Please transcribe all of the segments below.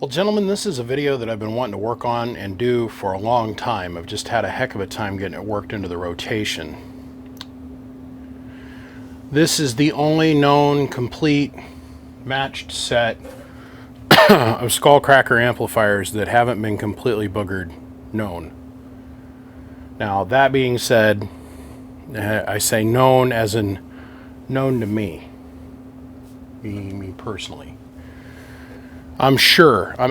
Well, gentlemen, this is a video that I've been wanting to work on and do for a long time. I've just had a heck of a time getting it worked into the rotation. This is the only known complete matched set of Skullcracka amplifiers that haven't been completely boogered known. Now, that being said, I say known as in known to me personally. I'm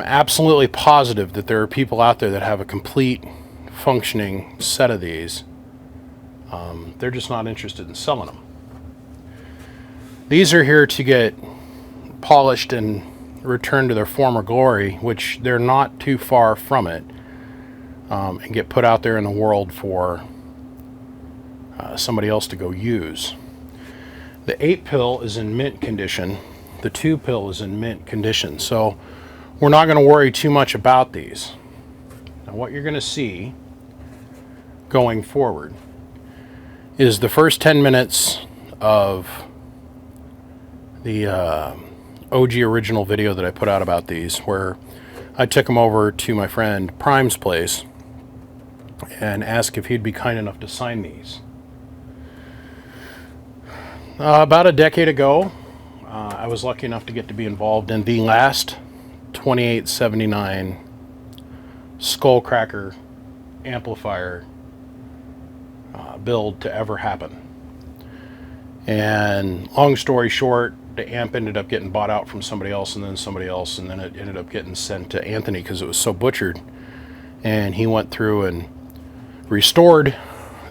absolutely positive that there are people out there that have a complete functioning set of these. They're just not interested in selling them. These are here to get polished and returned to their former glory, which they're not too far from it, and get put out there in the world for somebody else to go use. The 8 pill is in mint condition. The 2 pill is in mint condition, so we're not going to worry too much about these. Now, what you're going to see going forward is the first 10 minutes of the OG original video that I put out about these, where I took them over to my friend Prime's place and asked if he'd be kind enough to sign these. About a decade ago, I was lucky enough to get to be involved in the last 2879 Skullcracka amplifier build to ever happen. And long story short, the amp ended up getting bought out from somebody else, and then it ended up getting sent to Anthony because it was so butchered. And he went through and restored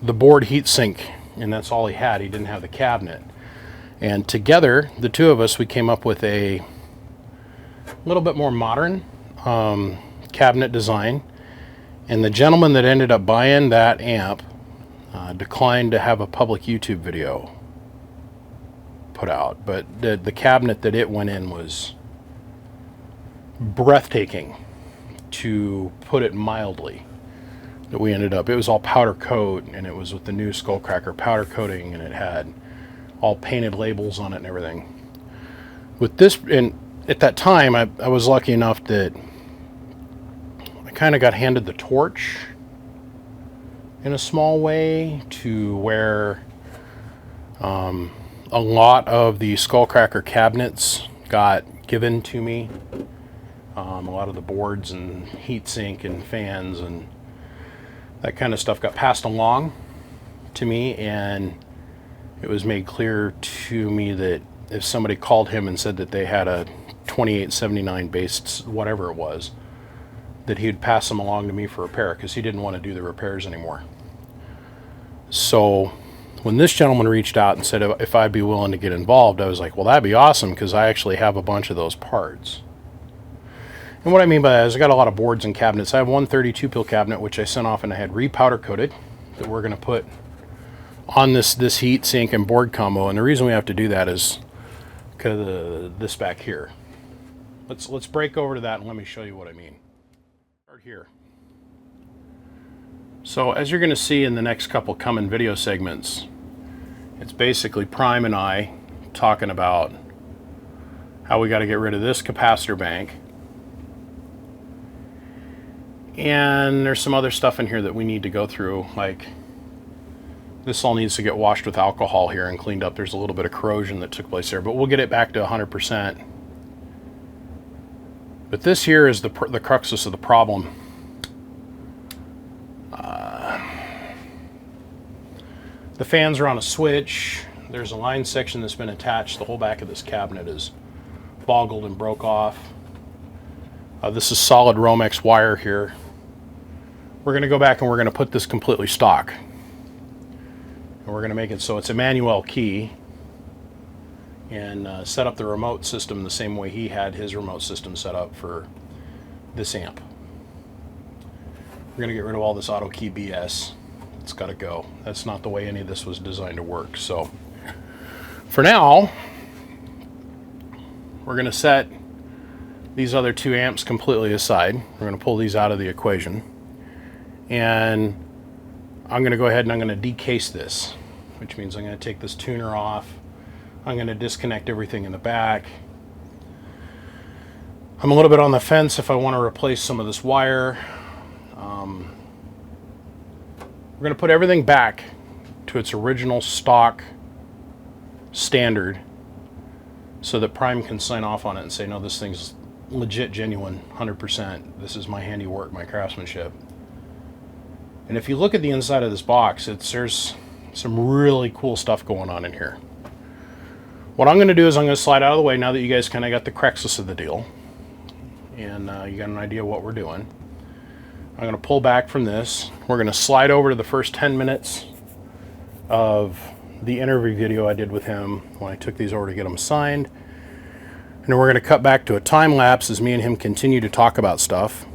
the board heatsink, and that's all he had. He didn't have the cabinet. And together, the two of us, we came up with a little bit more modern cabinet design. And the gentleman that ended up buying that amp declined to have a public YouTube video put out. But the cabinet that it went in was breathtaking, to put it mildly. That we ended up, it was all powder coat, and it was with the new Skullcracka powder coating, and it had all painted labels on it and everything. With this, and at that time, I was lucky enough that I kind of got handed the torch in a small way, to where a lot of the Skullcracka cabinets got given to me. A lot of the boards and heatsink and fans and that kind of stuff got passed along to me, and it was made clear to me that if somebody called him and said that they had a 2879 based whatever it was, that he'd pass them along to me for repair, because he didn't want to do the repairs anymore. So when this gentleman reached out and said if I'd be willing to get involved, I was like, well, that'd be awesome, because I actually have a bunch of those parts. And what I mean by that is I got a lot of boards and cabinets. I have one 32 pill cabinet, which I sent off and I had repowder coated, that we're going to put on this heat sink and board combo. And the reason we have to do that is because of this back here. Let's break over to that and let me show you what I mean. Start here. So as you're going to see in the next couple coming video segments, it's basically Prime and I talking about how we got to get rid of this capacitor bank. And there's some other stuff in here that we need to go through, like this all needs to get washed with alcohol here and cleaned up. There's a little bit of corrosion that took place there, but we'll get it back to 100%. But this here is the cruxus of the problem. The fans are on a switch. There's a line section that's been attached. The whole back of this cabinet is boggled and broke off. This is solid Romex wire here. We're going to go back and we're going to put this completely stock. And we're going to make it so it's a manual key, and set up the remote system the same way he had his remote system set up for this amp. We're going to get rid of all this auto key BS. It's got to go. That's not the way any of this was designed to work. So for now, we're going to set these other 2 amps completely aside. We're going to pull these out of the equation, and I'm going to go ahead and I'm going to decase this, which means I'm going to take this tuner off. I'm going to disconnect everything in the back. I'm a little bit on the fence if I want to replace some of this wire. We're going to put everything back to its original stock standard so that Prime can sign off on it and say, no, this thing's legit, genuine, 100%. This is my handiwork, my craftsmanship. And if you look at the inside of this box, there's some really cool stuff going on in here. What I'm going to do is I'm going to slide out of the way now that you guys kind of got the crexus of the deal. And you got an idea of what we're doing. I'm going to pull back from this. We're going to slide over to the first 10 minutes of the interview video I did with him when I took these over to get them signed. And then we're going to cut back to a time lapse as me and him continue to talk about stuff.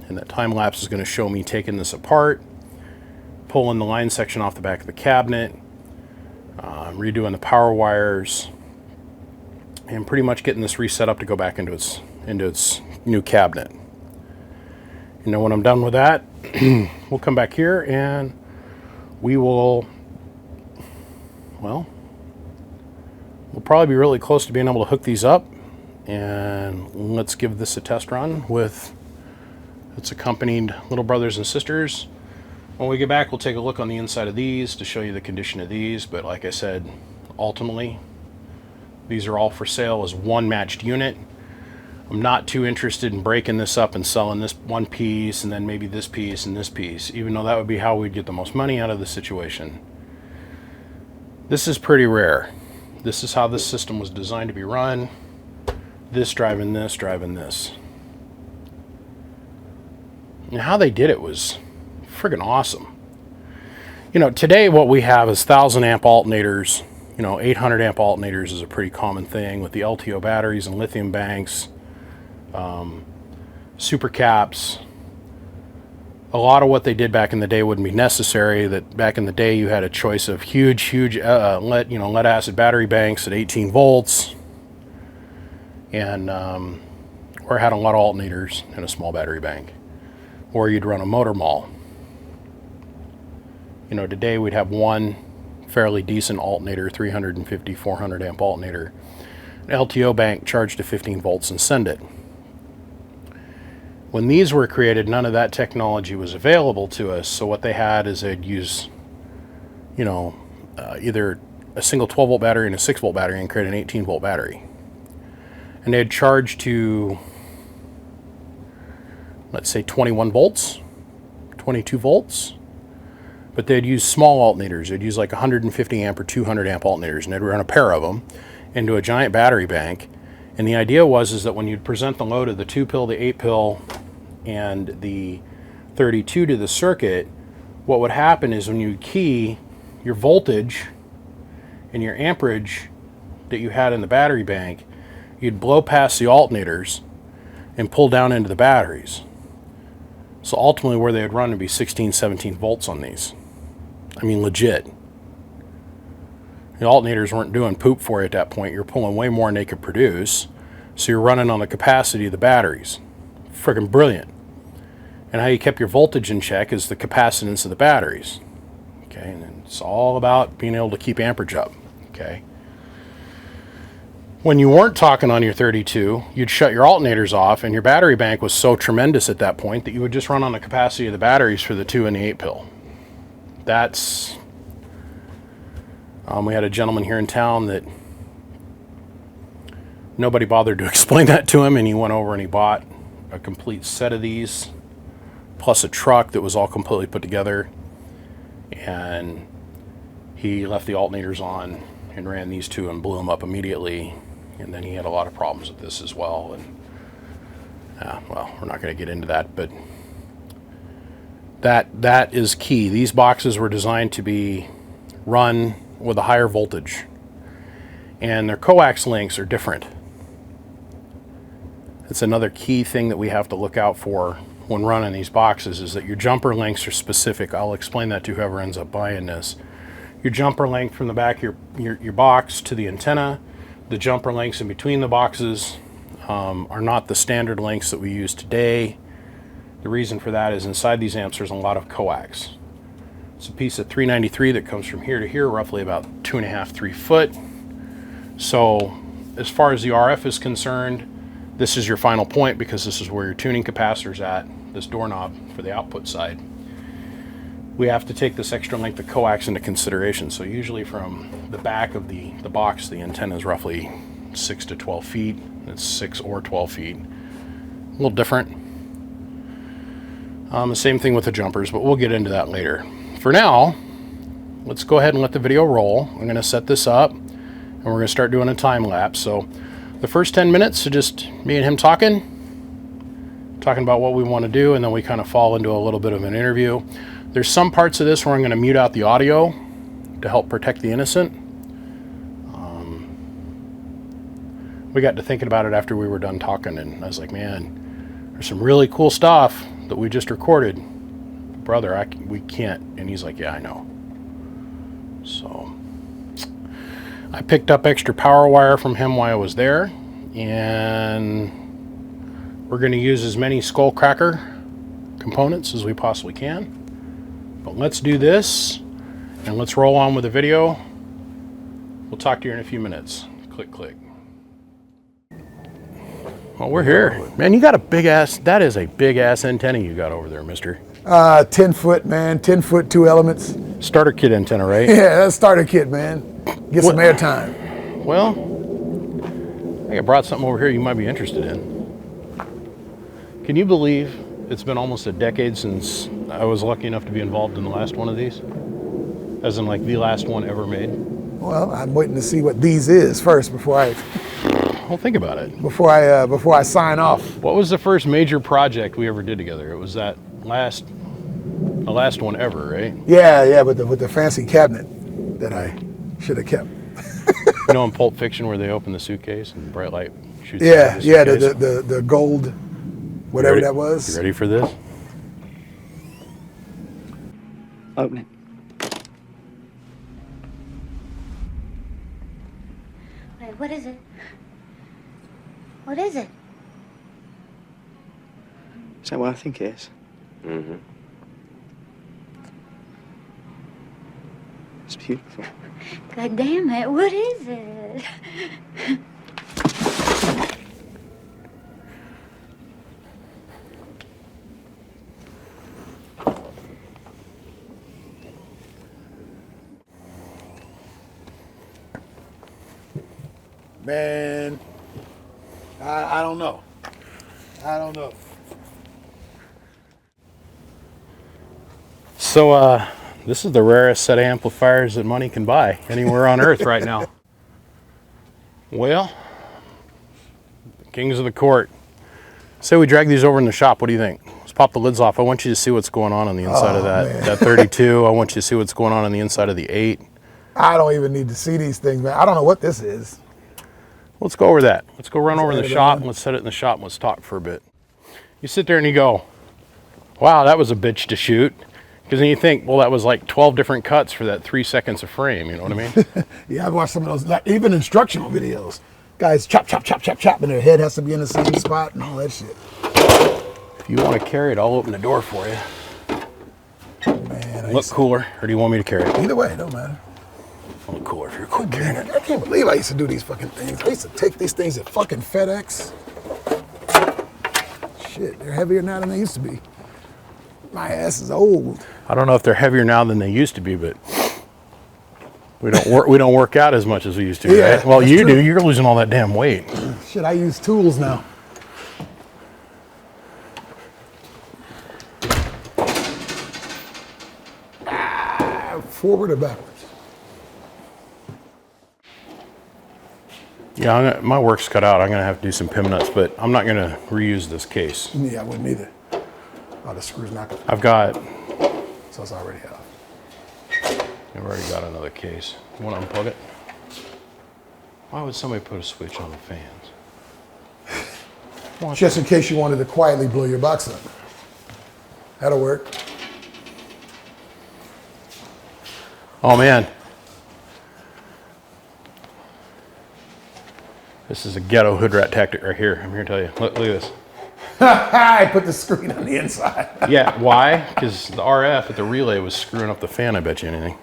And that time lapse is going to show me taking this apart, pulling the line section off the back of the cabinet, redoing the power wires, and pretty much getting this reset up to go back into its new cabinet. You know, when I'm done with that, we'll come back here and we will, well, we'll probably be really close to being able to hook these up, and let's give this a test run with its accompanied little brothers and sisters. When we get back, we'll take a look on the inside of these to show you the condition of these, but like I said, ultimately, these are all for sale as one matched unit. I'm not too interested in breaking this up and selling this one piece and then maybe this piece and this piece, even though that would be how we'd get the most money out of the situation. This is pretty rare. This is how this system was designed to be run. This driving this, driving this. And how they did it was friggin' awesome. You know, today what we have is 1,000 amp alternators. You know, 800 amp alternators is a pretty common thing with the LTO batteries and lithium banks. Super caps. A lot of what they did back in the day wouldn't be necessary. That back in the day you had a choice of huge lead acid battery banks at 18 volts, and or had a lot of alternators and a small battery bank, or you'd run a motor mall. You know, today we'd have one fairly decent alternator, 350, 400 amp alternator, an LTO bank charged to 15 volts and send it. When these were created, none of that technology was available to us, so what they had is they'd use, you know, either a single 12 volt battery and a 6 volt battery and create an 18 volt battery. And they'd charge to, let's say 21 volts, 22 volts, but they'd use small alternators. They'd use like 150 amp or 200 amp alternators, and they'd run a pair of them into a giant battery bank. And the idea was that when you'd present the load of the 2-pill, the 8-pill, and the 32 to the circuit, what would happen is when you key your voltage and your amperage that you had in the battery bank, you'd blow past the alternators and pull down into the batteries. So ultimately where they would run would be 16, 17 volts on these. I mean, legit. The alternators weren't doing poop for you at that point. You're pulling way more than they could produce. So you're running on the capacity of the batteries. Friggin' brilliant. And how you kept your voltage in check is the capacitance of the batteries. Okay, and it's all about being able to keep amperage up. Okay. When you weren't talking on your 32, you'd shut your alternators off, and your battery bank was so tremendous at that point that you would just run on the capacity of the batteries for the 2 and the 8-pill. That's... we had a gentleman here in town that nobody bothered to explain that to him, and he went over and he bought a complete set of these, plus a truck that was all completely put together, and he left the alternators on and ran these two and blew them up immediately. And then he had a lot of problems with this as well. And well, we're not going to get into that, but that is key. These boxes were designed to be run with a higher voltage, and their coax lengths are different. It's another key thing that we have to look out for when running these boxes, is that your jumper lengths are specific. I'll explain that to whoever ends up buying this. Your jumper length from the back of your box to the antenna, the jumper lengths in between the boxes are not the standard lengths that we use today. The reason for that is inside these amps there's a lot of coax. It's a piece of 393 that comes from here to here, roughly about 2.5–3 foot. So as far as the RF is concerned, This is your final point because this is where your tuning capacitor's at, this doorknob for the output side. We have to take this extra length of coax into consideration. So usually from the back of the box, the antenna is roughly 6 to 12 feet. It's 6 or 12 feet. A little different. The same thing with the jumpers, but we'll get into that later. For now, let's go ahead and let the video roll. I'm going to set this up, and we're going to start doing a time lapse. So the first 10 minutes are just me and him talking about what we want to do, and then we kind of fall into a little bit of an interview. There's some parts of this where I'm going to mute out the audio to help protect the innocent. We got to thinking about it after we were done talking, and I was like, man, there's some really cool stuff that we just recorded. Brother, we can't. And he's like, yeah, I know. So I picked up extra power wire from him while I was there, and we're going to use as many Skullcracka components as we possibly can. But let's do this, and let's roll on with the video. We'll talk to you in a few minutes. Click, click. Well, we're here. Man, you got a big ass, that is a big ass antenna you got over there, mister. 10 foot, man. 10 foot, 2 elements. Starter kit antenna, right? Yeah, that's starter kit, man. Get some air time. Well, I think I brought something over here you might be interested in. Can you believe it's been almost a decade since I was lucky enough to be involved in the last one of these? As in, like, the last one ever made? Well, I'm waiting to see what these is first before I... Well, think about it. Before I sign off. What was the first major project we ever did together? It was that the last one ever, right? Yeah, with the fancy cabinet that I should have kept. You know, in Pulp Fiction where they open the suitcase and bright light shoots Yeah, out of the suitcase? the gold, whatever that was. You ready for this? Open it. Wait, what is it? What is it? Is that what I think it is? Mm-hmm. It's beautiful. God damn it, what is it? Man, I don't know. I don't know. So, this is the rarest set of amplifiers that money can buy anywhere on earth right now. Well, the kings of the court. Say we drag these over in the shop. What do you think? Let's pop the lids off. I want you to see what's going on the inside of that 32. I want you to see what's going on the inside of the 8. I don't even need to see these things, man. I don't know what this is. Let's go over that. Let's go run over in the shop and let's set it in the shop and let's talk for a bit. You sit there and you go, wow, that was a bitch to shoot. Because then you think, well, that was like 12 different cuts for that 3 seconds of frame, you know what I mean? Yeah, I've watched some of those, like even instructional videos. Guys chop, chop, chop, chop, chop, and their head has to be in the same spot and all that shit. If you want to carry it, I'll open the door for you. Man, Look cooler, or do you want me to carry it? either way, it don't matter. I'll look cooler if you're cool carrying it. I can't believe I used to do these fucking things. I used to take these things at fucking FedEx. Shit, they're heavier now than they used to be. My ass is old. I don't know if they're heavier now than they used to be, but we don't work out as much as we used to, Yeah, right? Well, that's you true. do. You're losing all that damn weight. Shit, I use tools now. Forward or backwards? Yeah, my work's cut out. I'm gonna have to do some pin nuts, but I'm not gonna reuse this case. Yeah, I wouldn't either. Oh, the screw's not gonna. I've So it's already off. already got another case. You want to unplug it? Why would somebody put a switch on the fans? Just in case you wanted to quietly blow your box up. That'll work. Oh man. This is a ghetto hood rat tactic right here. I'm here to tell you. Look at this. I put the screen on the inside. Yeah, why? Because the RF at the relay was screwing up the fan, I bet you anything.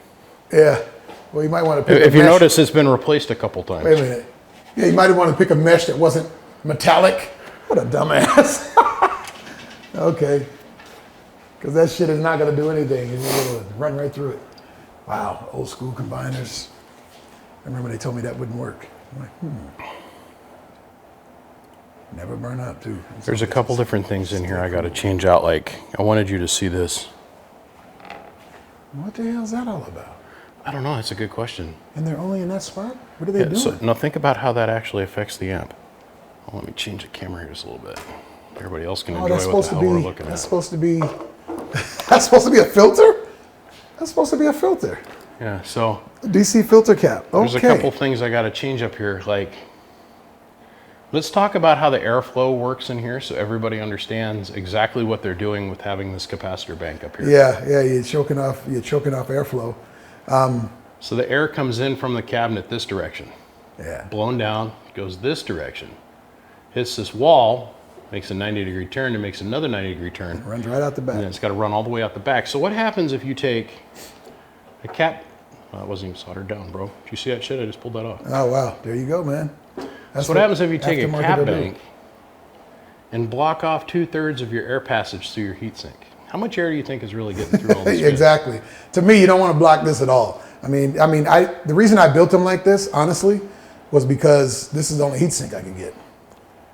Yeah. Well, you might want to pick If a you mesh. notice, it's been replaced a couple times. Wait a minute. Yeah, you might want to pick a mesh that wasn't metallic. What a dumbass. Okay. Because that shit is not going to do anything. It's going to run right through it. Wow, old school combiners. I remember they told me that wouldn't work. I'm like, Never burn up, too. There's a couple different things in here I got to change out. Like, I wanted you to see this. What the hell is that all about? I don't know. That's a good question. And they're only in that spot? What are they doing? So, now think about how that actually affects the amp. Well, let me change the camera here just a little bit. Everybody else can enjoy what the hell we're looking that's at. supposed to be, that's supposed to be a filter? That's supposed to be a filter. Yeah, so DC filter cap. Okay. there's a couple things I got to change up here. Like, let's talk about how the airflow works in here so everybody understands exactly what they're doing with having this capacitor bank up here. Yeah, you're choking off airflow. So the air comes in from the cabinet this direction. Yeah. Blown down, goes this direction. Hits this wall, makes a 90-degree turn, and makes another 90-degree turn. Runs right out the back. And then it's got to run all the way out the back. So what happens if you take a cap... Well, it wasn't even soldered down, bro. Did you see that shit? I just pulled that off. Oh, wow. There you go, man. That's So what happens if you take a aftermarket cap will do. bank and block off 2/3 of your air passage through your heatsink? How much air do you think is really getting through all this? Exactly. To me, you don't want to block this at all. The reason I built them like this, honestly, was because this is the only heatsink I could get.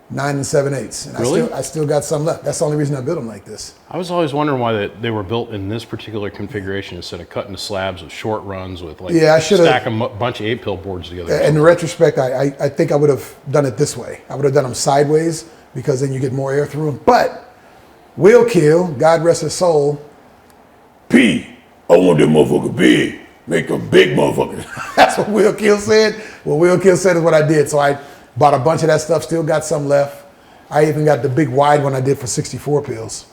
9 7/8. And Really? I still got some left. That's the only reason I built them like this. I was always wondering why they were built in this particular configuration instead of cutting the slabs with short runs with like Yeah, I should've- stack a bunch of 8-pill boards together. In retrospect, I think I would have done it this way. I would have done them sideways because then you get more air through them. But Will Kill, God rest his soul, P, I want that motherfucker big. Make a big motherfucker. That's what Will Kill said. What Will Kill said is what I did. So I bought a bunch of that stuff, still got some left. I even got the big wide one I did for 64 pills.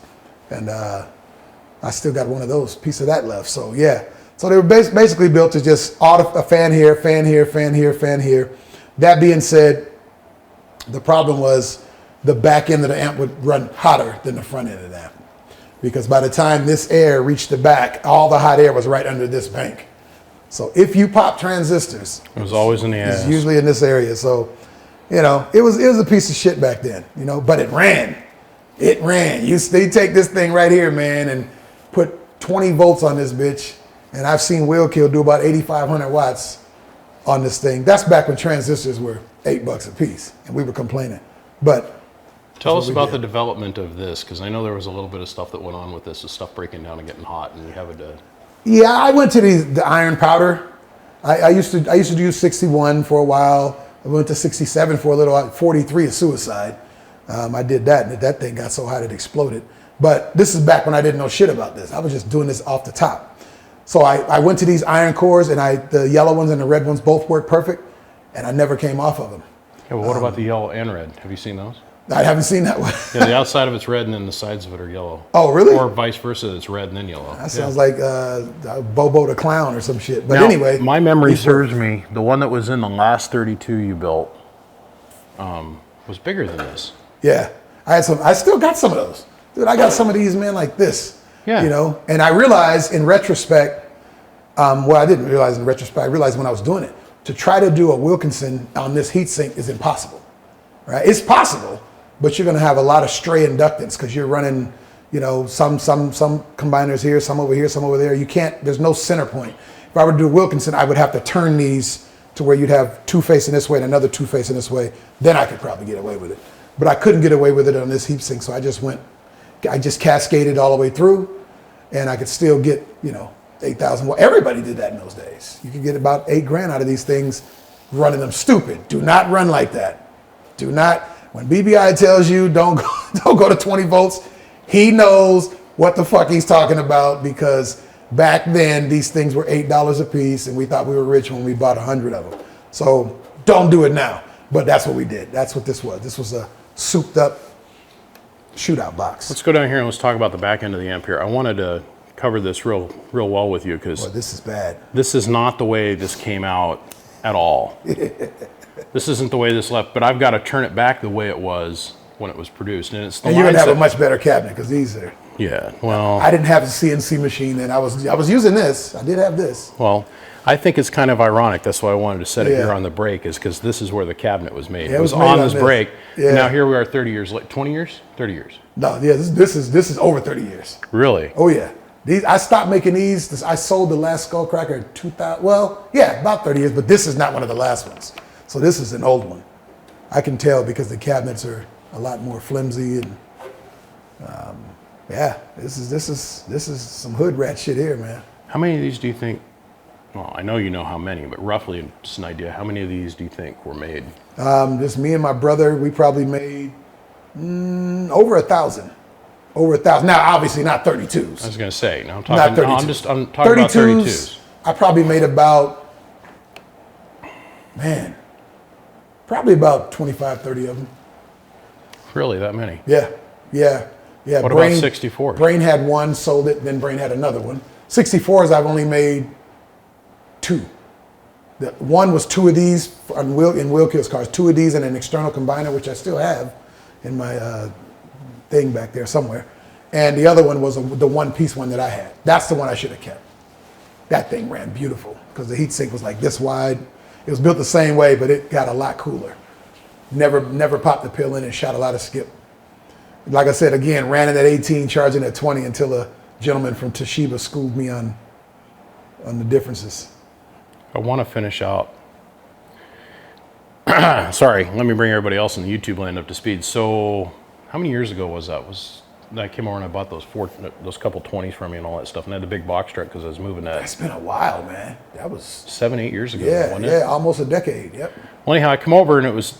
And I still got one of those, piece of that left. So yeah. So they were basically built to just a fan here, fan here, fan here, fan here. That being said, the problem was the back end of the amp would run hotter than the front end of the amp. Because by the time this air reached the back, all the hot air was right under this bank. So if you pop transistors, It was always in the it's ass. usually in this area. So, it was a piece of shit back then, but it ran. It ran. They take this thing right here, man, and put 20 volts on this bitch. And I've seen Will Kill do about 8,500 watts on this thing. That's back when transistors were $8 a piece and we were complaining. But Tell us what we about did. the development of this, because I know there was a little bit of stuff that went on with this, the stuff breaking down and getting hot, and you have to... Yeah, I went to the iron powder. I used to do 61 for a while. I went to 67 for a little while. 43 is suicide. I did that, and that thing got so hot it exploded. But this is back when I didn't know shit about this. I was just doing this off the top. So I went to these iron cores, and the yellow ones and the red ones both worked perfect, and I never came off of them. Yeah, well, what about the yellow and red? Have you seen those? I haven't seen that one. Yeah, the outside of it's red and then the sides of it are yellow. Oh, really? Or vice versa, it's red and then yellow. That sounds like Bobo the Clown or some shit. But Now, anyway. my memory these were- serves me, the one that was in the last 32 you built was bigger than this. Yeah. I still got some of those. Dude, I got some of these, man, like this. Yeah. And I realized in retrospect, I didn't realize in retrospect, I realized when I was doing it, to try to do a Wilkinson on this heatsink is impossible, right? It's possible, but you're going to have a lot of stray inductance because you're running, some combiners here, some over here, some over there. There's no center point. If I were to do a Wilkinson, I would have to turn these to where you'd have two facing this way and another two facing this way. Then I could probably get away with it. But I couldn't get away with it on this heatsink, so I just cascaded all the way through, and I could still get, 8,000. Well, everybody did that in those days. You could get about $8,000 out of these things running them stupid. Do not run like that. Do not. When BBI tells you don't go to 20 volts, he knows what the fuck he's talking about, because back then these things were $8 a piece, and we thought we were rich when we bought 100 of them. So don't do it now. But that's what we did. That's what this was. This was a souped up shootout box. Let's go down here and let's talk about the back end of the amp here. I wanted to cover this real well with you, because Boy, this is bad. this is not the way this came out at all. This isn't the way this left, but I've got to turn it back the way it was when it was produced, and it's the And you're line gonna have a set- much better cabinet because these are. Yeah, well, I didn't have a CNC machine then. I was using this. I did have this. well, I think it's kind of ironic. That's why I wanted to set it Yeah. here on the break, is because this is where the cabinet was made. Yeah, it was made on this break. Yeah. And now here we are 30 years late. 20 years? 30 years. No, yeah, this is over 30 years. Really? Oh yeah. I stopped making these. I sold the last Skullcracka in 2000. Well, yeah, about 30 years, but this is not one of the last ones. So this is an old one. I can tell because the cabinets are a lot more flimsy and yeah, this is some hood rat shit here, man. How many of these do you think? Well, I know you know how many, but roughly just an idea. How many of these do you think were made? Just me and my brother, we probably made over 1,000. Over 1,000. Now, obviously not 32s. I was going to say. No, I'm Not talking. No, 32s. I'm talking about 32s. I probably made about, man, probably about 25, 30 of them. Really, that many? Yeah. What about 64s? Brain had one, sold it, then Brain had another one. 64s, I've only made 2. The one was 2 of these in Will Kill's cars, 2 of these and an external combiner, which I still have in my thing back there somewhere. And the other one was the one-piece one that I had. That's the one I should have kept. That thing ran beautiful because the heatsink was like this wide. It was built the same way, but it got a lot cooler. Never popped the pill in and shot a lot of skip. Like I said, again, ran it at 18, charging at 20 until a gentleman from Toshiba schooled me on the differences. I want to finish out. Sorry, let me bring everybody else in the YouTube land up to speed. So, how many years ago was that? I came over and I bought those couple 20s from you and all that stuff, and I had the big box truck because I was moving that. It's been a while, man. That was 7-8 years ago. yeah, wasn't yeah, it? almost a decade. Yep. Well, anyhow, I come over and it was.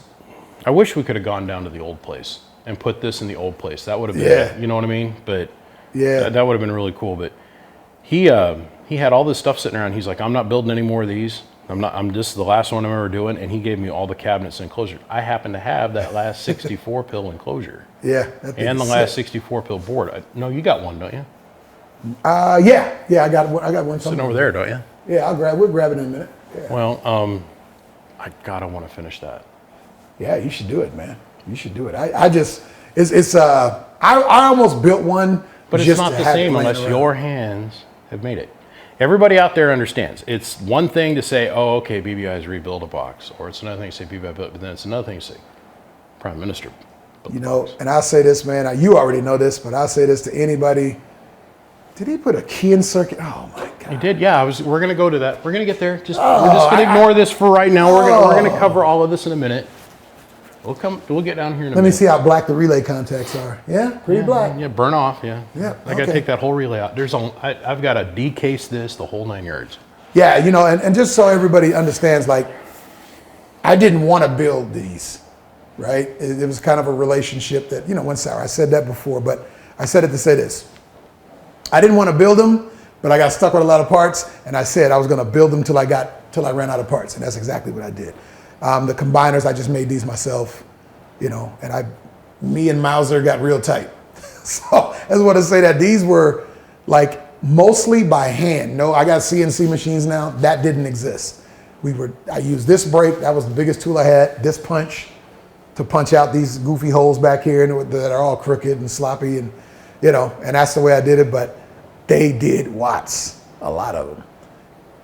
I wish we could have gone down to the old place and put this in the old place. That would have been, Yeah. you know what I mean? But Yeah. that would have been really cool. But he had all this stuff sitting around. He's like, I'm not building any more of these. This is the last one I'm ever doing. And he gave me all the cabinets and enclosure. I happen to have that last 64 pill enclosure. Yeah. That thing And the is last sick. 64 pill board. No, you got one, don't you? Yeah. I got one. Sitting somewhere. over there, don't you? Yeah, we'll grab it in a minute. Yeah. Well, I want to finish that. Yeah, you should do it, man. You should do it. I almost built one, But it's just not to the have same laying unless around. your hands have made it. Everybody out there understands. It's one thing to say, oh, okay, BBI's rebuild a box. Or it's another thing to say BBI built, but then it's another thing to say Prime Minister built You the know, box. and I'll say this, man. You already know this, but I'll say this to anybody. Did he put a key in circuit? Oh my He God. did, yeah. We're going to go to that. We're going to get there. We're just Oh, going to ignore this for right now. We're going to cover all of this in a minute. We'll get down here in a Let minute. me see how black the relay contacts are. Yeah, pretty black. Yeah, burn off, yeah. Yeah, I got to okay. take that whole relay out. I've got to decase this the whole 9 yards. Yeah, you know, and just so everybody understands, like, I didn't want to build these, right? It was kind of a relationship that, went sour. I said that before, but I said it to say this. I didn't want to build them, but I got stuck with a lot of parts, and I said I was going to build them till I ran out of parts, and that's exactly what I did. The combiners, I just made these myself, and me and Mauser got real tight. So I just want to say that these were like mostly by hand. No, I got CNC machines now. That didn't exist. I used this brake. That was the biggest tool I had. This punch to punch out these goofy holes back here that are all crooked and sloppy, and and that's the way I did it. But they did watts, a lot of them.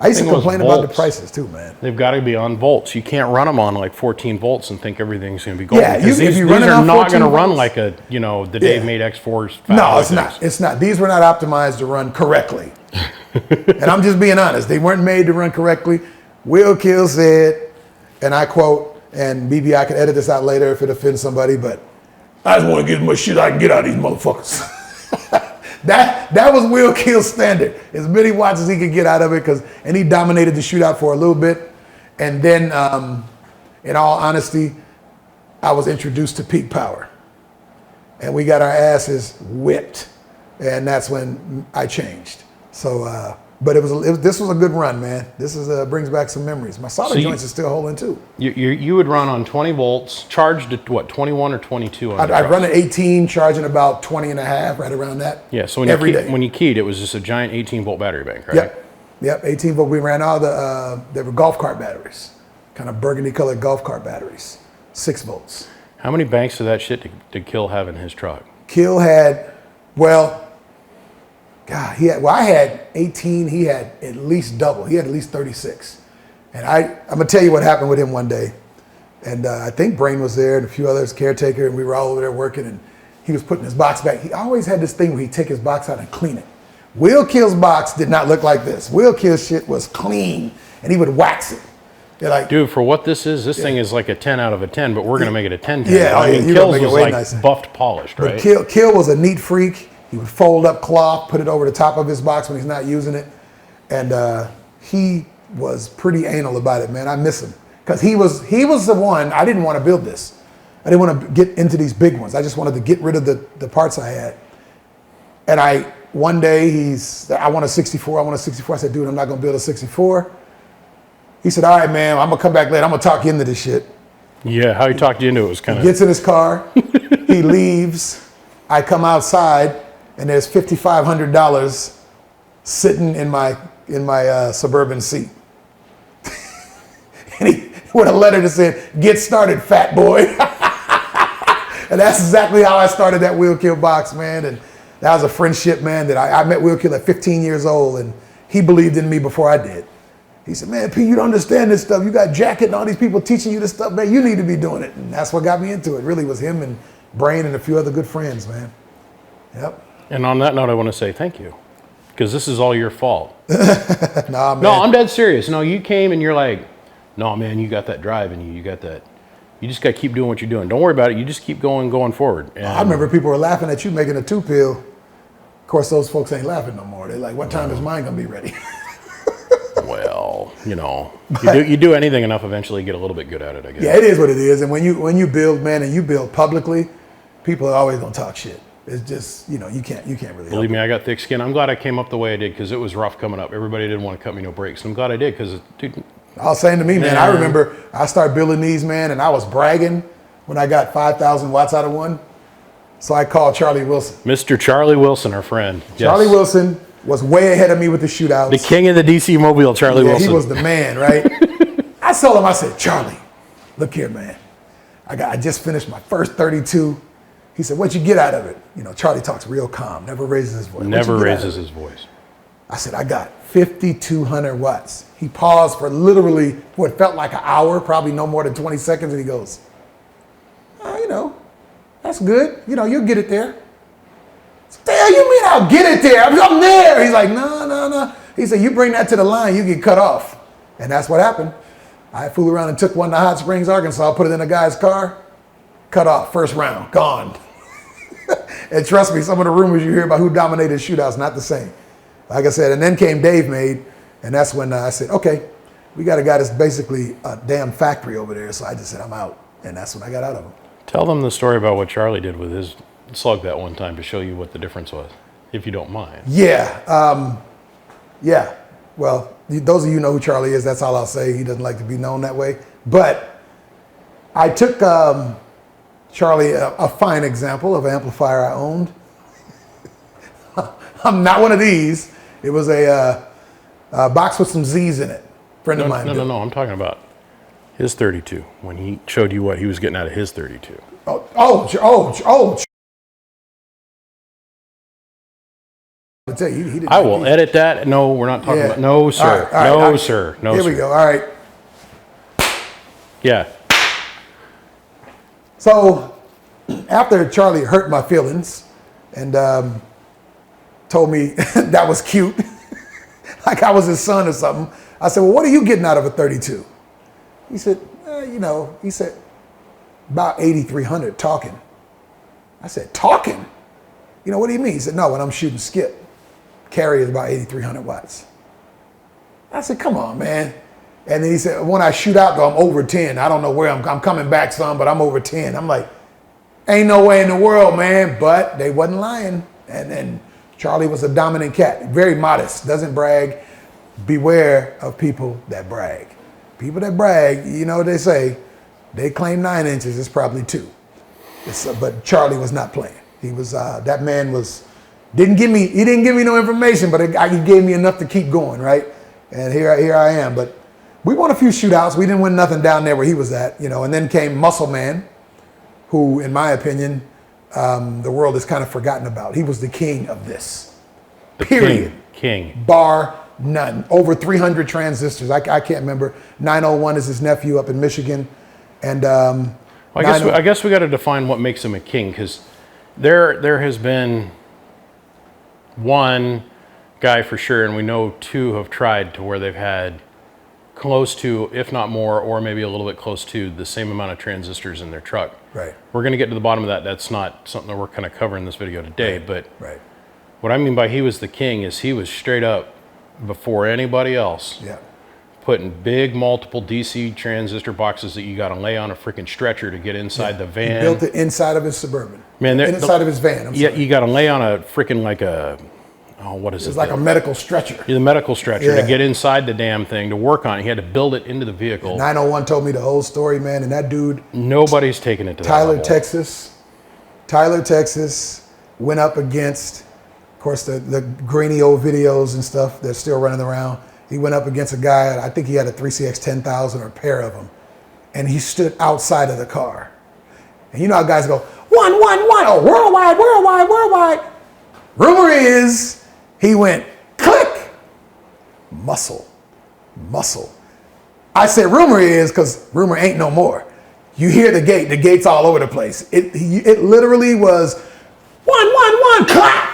I used to Thing was complain about the volts. prices too, man. They've got to be on volts. You can't run them on like 14 volts and think everything's going to be golden. Yeah, because if these you run it are on not going to 14 run volts- like the Dave Yeah. made X4s. No, it's not. It's not. These were not optimized to run correctly. And I'm just being honest. They weren't made to run correctly. Will Kill said, and I quote, and BBI can edit this out later if it offends somebody, but I just want to get as much shit I can get out of these motherfuckers. That was Will Kill's standard. As many watts as he could get out of it, and he dominated the shootout for a little bit. And then, in all honesty, I was introduced to peak power. And we got our asses whipped. And that's when I changed. So, but this was a good run, man. This brings back some memories. My solder joints are still holding too. You would run on 20 volts, charged at what, 21 or 22? I'd run at 18, charging about 20 and a half, right around that. Yeah, so every day. when you keyed, it was just a giant 18-volt battery bank, right? Yep, 18 volt. We ran all they were golf cart batteries, kind of burgundy colored golf cart batteries, 6 volts. How many banks of that shit did Kill have in his truck? Kill had, well, God, I had 18. He had at least double. He had at least 36. And I'm going to tell you what happened with him one day. And I think Brain was there and a few others, caretaker, and we were all over there working, and he was putting his box back. He always had this thing where he'd take his box out and clean it. Will Kill's box did not look like this. Will Kill's shit was clean, and he would wax it. They're like, dude, for what this is, this thing is like a 10 out of a 10, but we're going to make it a 10. Yeah, I mean, you're Kills gonna make it was way like nicer. buffed, polished, right? But Kill was a neat freak. He would fold up cloth, put it over the top of his box when he's not using it. And he was pretty anal about it, man. I miss him. Because he was the one, I didn't want to build this. I didn't want to get into these big ones. I just wanted to get rid of the parts I had. And one day I want a 64, I said, dude, I'm not going to build a 64. He said, all right, man, I'm going to come back later. I'm going to talk you into this shit. Yeah, how he talked you into it was kind of... He gets in his car, he leaves, I come outside, and there's $5,500 sitting in my Suburban seat. And he with a letter that said, get started, fat boy. And that's exactly how I started that Will Kill box, man. And that was a friendship, man, that I met Will Kill at 15 years old, and he believed in me before I did. He said, man, P, you don't understand this stuff. You got Jacket and all these people teaching you this stuff, man. You need to be doing it. And that's what got me into it. Really was him and Brain and a few other good friends, man. Yep. And on that note, I want to say thank you. Because this is all your fault. Nah, man. No, I'm dead serious. No, you came and you're like, no, man, you got that drive in you. You got that. You just got to keep doing what you're doing. Don't worry about it. You just keep going forward. And I remember people were laughing at you making a 2-pill. Of course, those folks ain't laughing no more. They're like, what time is mine going to be ready? Well, you do anything enough, eventually you get a little bit good at it, I guess. Yeah, it is what it is. And when you build, man, and you build publicly, people are always going to talk shit. It's just, you can't really Believe me, I got thick skin. I'm glad I came up the way I did because it was rough coming up. Everybody didn't want to cut me no breaks. I'm glad I did because, dude. I was saying to me, man, I remember I started building these, man, and I was bragging when I got 5,000 watts out of one. So I called Charlie Wilson. Mr. Charlie Wilson, our friend. Charlie Yes. Wilson was way ahead of me with the shootouts. The king of the DC Mobile, Charlie Wilson. He was the man, right? I told him, I said, Charlie, look here, man. I just finished my first 32. He said, what'd you get out of it? Charlie talks real calm, never raises his voice. Never raises his voice. I said, I got 5,200 watts. He paused for literally what felt like an hour, probably no more than 20 seconds, and he goes, that's good. You'll get it there. What the hell you mean I'll get it there? I'm there. He's like, no. He said, you bring that to the line, you get cut off. And that's what happened. I fooled around and took one to Hot Springs, Arkansas, put it in a guy's car, cut off, first round, gone. And trust me, some of the rumors you hear about who dominated shootouts, not the same. Like I said, and then came Dave Made, and that's when I said, okay, we got a guy that's basically a damn factory over there. So I just said, I'm out. And that's when I got out of him. Tell them the story about what Charlie did with his slug that one time to show you what the difference was, if you don't mind. Yeah. Yeah. Well, those of you know who Charlie is. That's all I'll say. He doesn't like to be known that way. But I took Charlie, a fine example of an amplifier I owned. I'm not one of these. It was a box with some Z's in it. Friend of mine. No. I'm talking about his 32. When he showed you what he was getting out of his 32. I tell you, he didn't. I will edit that. No, we're not talking about. No, sir. All right. No, sir. No, Here sir. we go. All right. Yeah. So after Charlie hurt my feelings and told me that was cute, like I was his son or something, I said, well, what are you getting out of a 32? He said, he said, about 8,300 talking. I said, talking? What do you mean? He said, no, when I'm shooting skip, carry is about 8,300 watts. I said, come on, man. And then he said, when I shoot out, though, I'm over 10. I don't know where I'm coming back some, but I'm over 10. I'm like, ain't no way in the world, man. But they wasn't lying. And Charlie was a dominant cat, very modest, doesn't brag. Beware of people that brag. People that brag, you know what they say, they claim 9 inches, it's probably 2. But Charlie was not playing. He was, that man didn't give me no information, but he gave me enough to keep going, right? And here I am. But we won a few shootouts. We didn't win nothing down there where he was at, and then came Muscle Man, who, in my opinion, the world has kind of forgotten about. He was the king of this. Period. King. Bar none. Over 300 transistors. I can't remember. 901 is his nephew up in Michigan. And I guess we got to define what makes him a king, because there has been one guy for sure, and we know two have tried to where they've had close to, if not more, or maybe a little bit close to the same amount of transistors in their truck. Right. We're going to get to the bottom of that. That's not something that we're kind of covering in this video today, but Right. what I mean by he was the king is he was straight up before anybody else. Yeah. Putting big multiple DC transistor boxes that you got to lay on a freaking stretcher to get inside the van. He built it inside of his Suburban. Man, inside of his van. Yeah, you got to lay on a freaking what is it? It's like a medical stretcher. The medical stretcher to Yeah. get inside the damn thing to work on it. He had to build it into the vehicle. 901 told me the whole story, man, and that dude, Nobody's taking it to that Tyler, level. Texas, went up against, of course, the grainy old videos and stuff that's still running around. He went up against a guy, I think he had a 3CX 10,000 or a pair of them, and he stood outside of the car. And you know how guys go, 111, oh, worldwide. Rumor is he went click, muscle. I say rumor is because rumor ain't no more. You hear the gate's all over the place. It literally was 111, clap.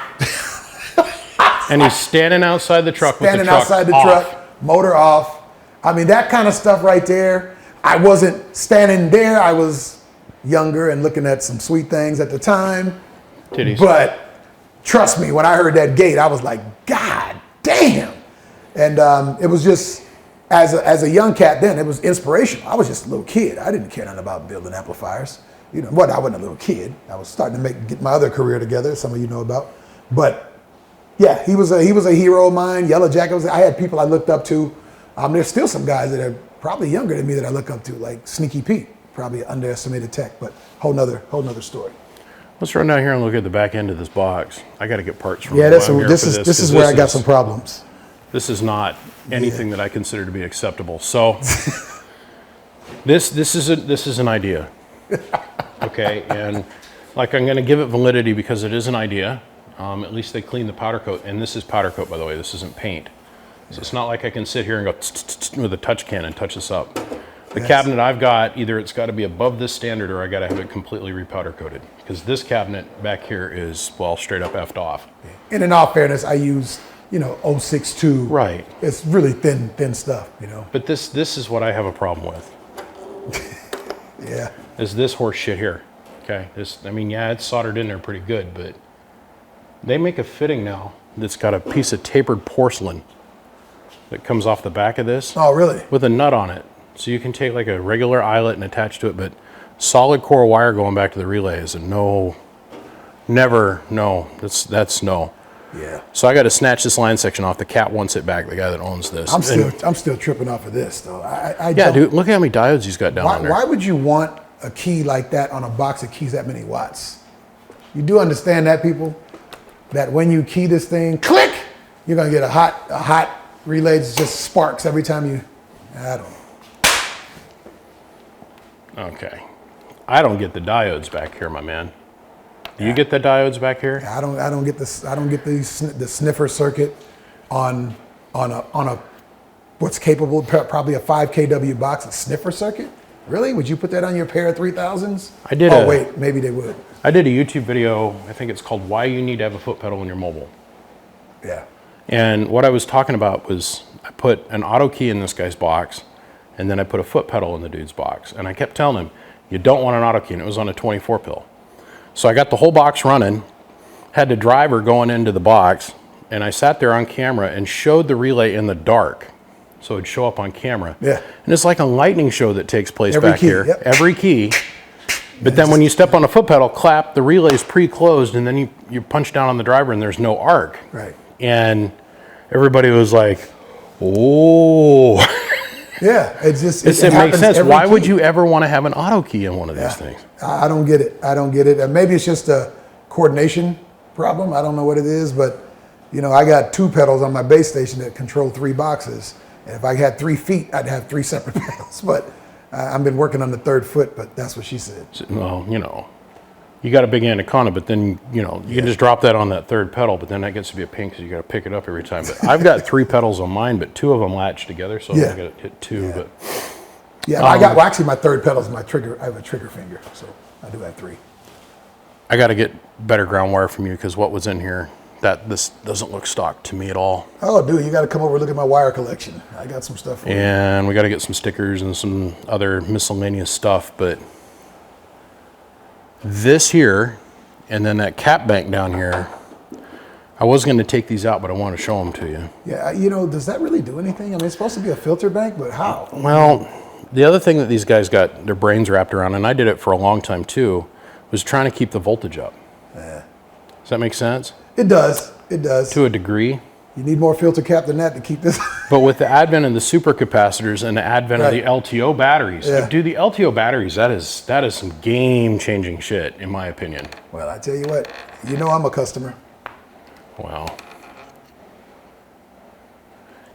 And he's standing outside the truck with the Standing truck outside the off. truck, motor off. I mean, that kind of stuff right there. I wasn't standing there. I was younger and looking at some sweet things at the time. Titties. But trust me, when I heard that gate, I was like, God damn. And it was just, as a young cat then, it was inspirational. I was just a little kid. I didn't care nothing about building amplifiers. I wasn't a little kid. I was starting to get my other career together, some of you know about. But yeah, he was a hero of mine. Yellow Jacket I had people I looked up to. There's still some guys that are probably younger than me that I look up to, like Sneaky Pete, probably underestimated tech, but whole nother story. Let's run down here and look at the back end of this box. I got to get parts from. Yeah, this is where I got some problems. This is not anything that I consider to be acceptable. So this is an idea, okay, and like I'm going to give it validity because it is an idea. At least they clean the powder coat, and this is powder coat, by the way. This isn't paint, so it's not like I can sit here and go with a touch can and touch this up. The cabinet I've got, either it's got to be above this standard or I got to have it completely repowder coated, because this cabinet back here is, well, straight up effed off. And in all fairness, I use 062. Right. It's really thin stuff, But this is what I have a problem with. Yeah. Is this horse shit here. Okay. It's soldered in there pretty good, but they make a fitting now that's got a piece of tapered porcelain that comes off the back of this. Oh, really? With a nut on it. So you can take like a regular eyelet and attach to it, but solid core wire going back to the relay is a no, never, no. That's no. Yeah. So I got to snatch this line section off. The cat wants it back, the guy that owns this. I'm still tripping off of this, though. Yeah, dude, look at how many diodes he's got down there. Why would you want a key like that on a box of keys that many watts? You do understand that, people? That when you key this thing, click, you're going to get a hot relay that just sparks every time you, I don't know. Okay. I don't get the diodes back here, my man. Do you get the diodes back here? I don't get this. I don't get the sniffer circuit on a what's capable, probably a 5 kW box, a sniffer circuit. Really? Would you put that on your pair of 3000s? I did. Wait, maybe they would. I did a YouTube video. I think it's called "Why You Need to Have a Foot Pedal in Your Mobile." Yeah. And what I was talking about was I put an auto key in this guy's box, and then I put a foot pedal in the dude's box. And I kept telling him, you don't want an auto key, and it was on a 24 pill. So I got the whole box running, had the driver going into the box, and I sat there on camera and showed the relay in the dark. So it'd show up on camera. Yeah. And it's like a lightning show that takes place Every back key, here. yep. Every key. But then when you step on a foot pedal, clap, the relay's pre-closed, and then you punch down on the driver and there's no arc. Right. And everybody was like, oh. Yeah, it makes makes sense. Why would you ever want to have an auto key in one of these things? I don't get it. I don't get it. Maybe it's just a coordination problem. I don't know what it is, but I got 2 pedals on my base station that control 3 boxes. And if I had 3 feet, I'd have 3 separate pedals. But I've been working on the third foot, but that's what she said. Well, you got a big anaconda, but then, you can just drop that on that third pedal, but then that gets to be a pain because you got to pick it up every time. But I've got 3 pedals on mine, but 2 of them latch together, so Yeah. I got to hit 2. Yeah. But Actually my third pedal is my trigger. I have a trigger finger, so I do have 3. I got to get better ground wire from you because what was in here, this doesn't look stock to me at all. Oh, dude, you got to come over and look at my wire collection. I got some stuff for you. And we got to get some stickers and some other miscellaneous stuff, but this here, and then that cap bank down here, I was going to take these out, but I want to show them to you. Yeah, does that really do anything? I mean, it's supposed to be a filter bank, but how? Well, the other thing that these guys got their brains wrapped around, and I did it for a long time too, was trying to keep the voltage up. Yeah. Does that make sense? It does. It does. To a degree. You need more filter cap than that to keep this. But with the advent of the supercapacitors and the advent of the LTO batteries, dude, the LTO batteries, that is some game-changing shit, in my opinion. Well, I tell you what, I'm a customer. Wow.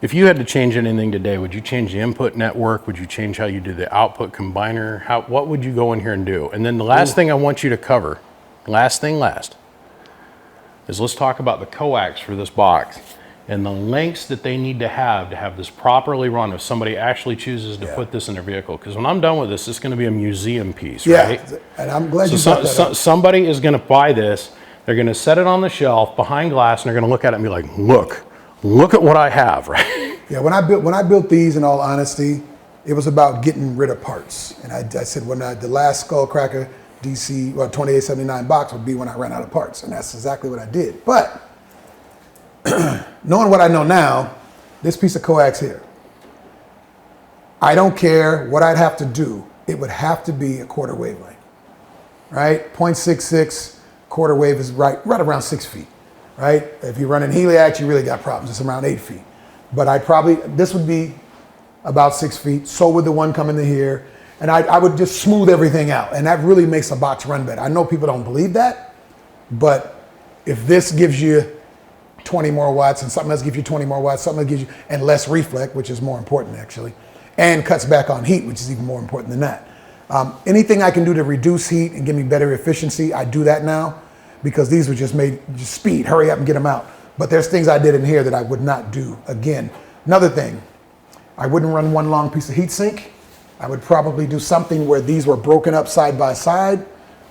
If you had to change anything today, would you change the input network? Would you change how you do the output combiner? What would you go in here and do? And then the last thing I want you to cover, last, is let's talk about the coax for this box and the lengths that they need to have this properly run if somebody actually chooses to put this in their vehicle. Because when I'm done with this, it's going to be a museum piece, right? And I'm glad you brought that up. Somebody is going to buy this, they're going to set it on the shelf behind glass, and they're going to look at it and be like, look at what I have, right? Yeah, when I built these, in all honesty, it was about getting rid of parts. And I said the last Skullcracka DC 2879 box would be when I ran out of parts, and that's exactly what I did. But knowing what I know now, this piece of coax here, I don't care what I'd have to do. It would have to be a quarter wavelength, right? 0.66 quarter wave is right around 6 feet, right? If you're running heliax, you really got problems. It's around 8 feet. But this would be about 6 feet. So would the one coming to here. And I would just smooth everything out. And that really makes a box run better. I know people don't believe that, but if this gives you 20 more watts and something else gives you 20 more watts, something else gives you, and less reflect, which is more important actually, and cuts back on heat, which is even more important than that. Anything I can do to reduce heat and give me better efficiency, I do that now, because these were just speed, hurry up and get them out. But there's things I did in here that I would not do again. Another thing, I wouldn't run one long piece of heat sink. I would probably do something where these were broken up side by side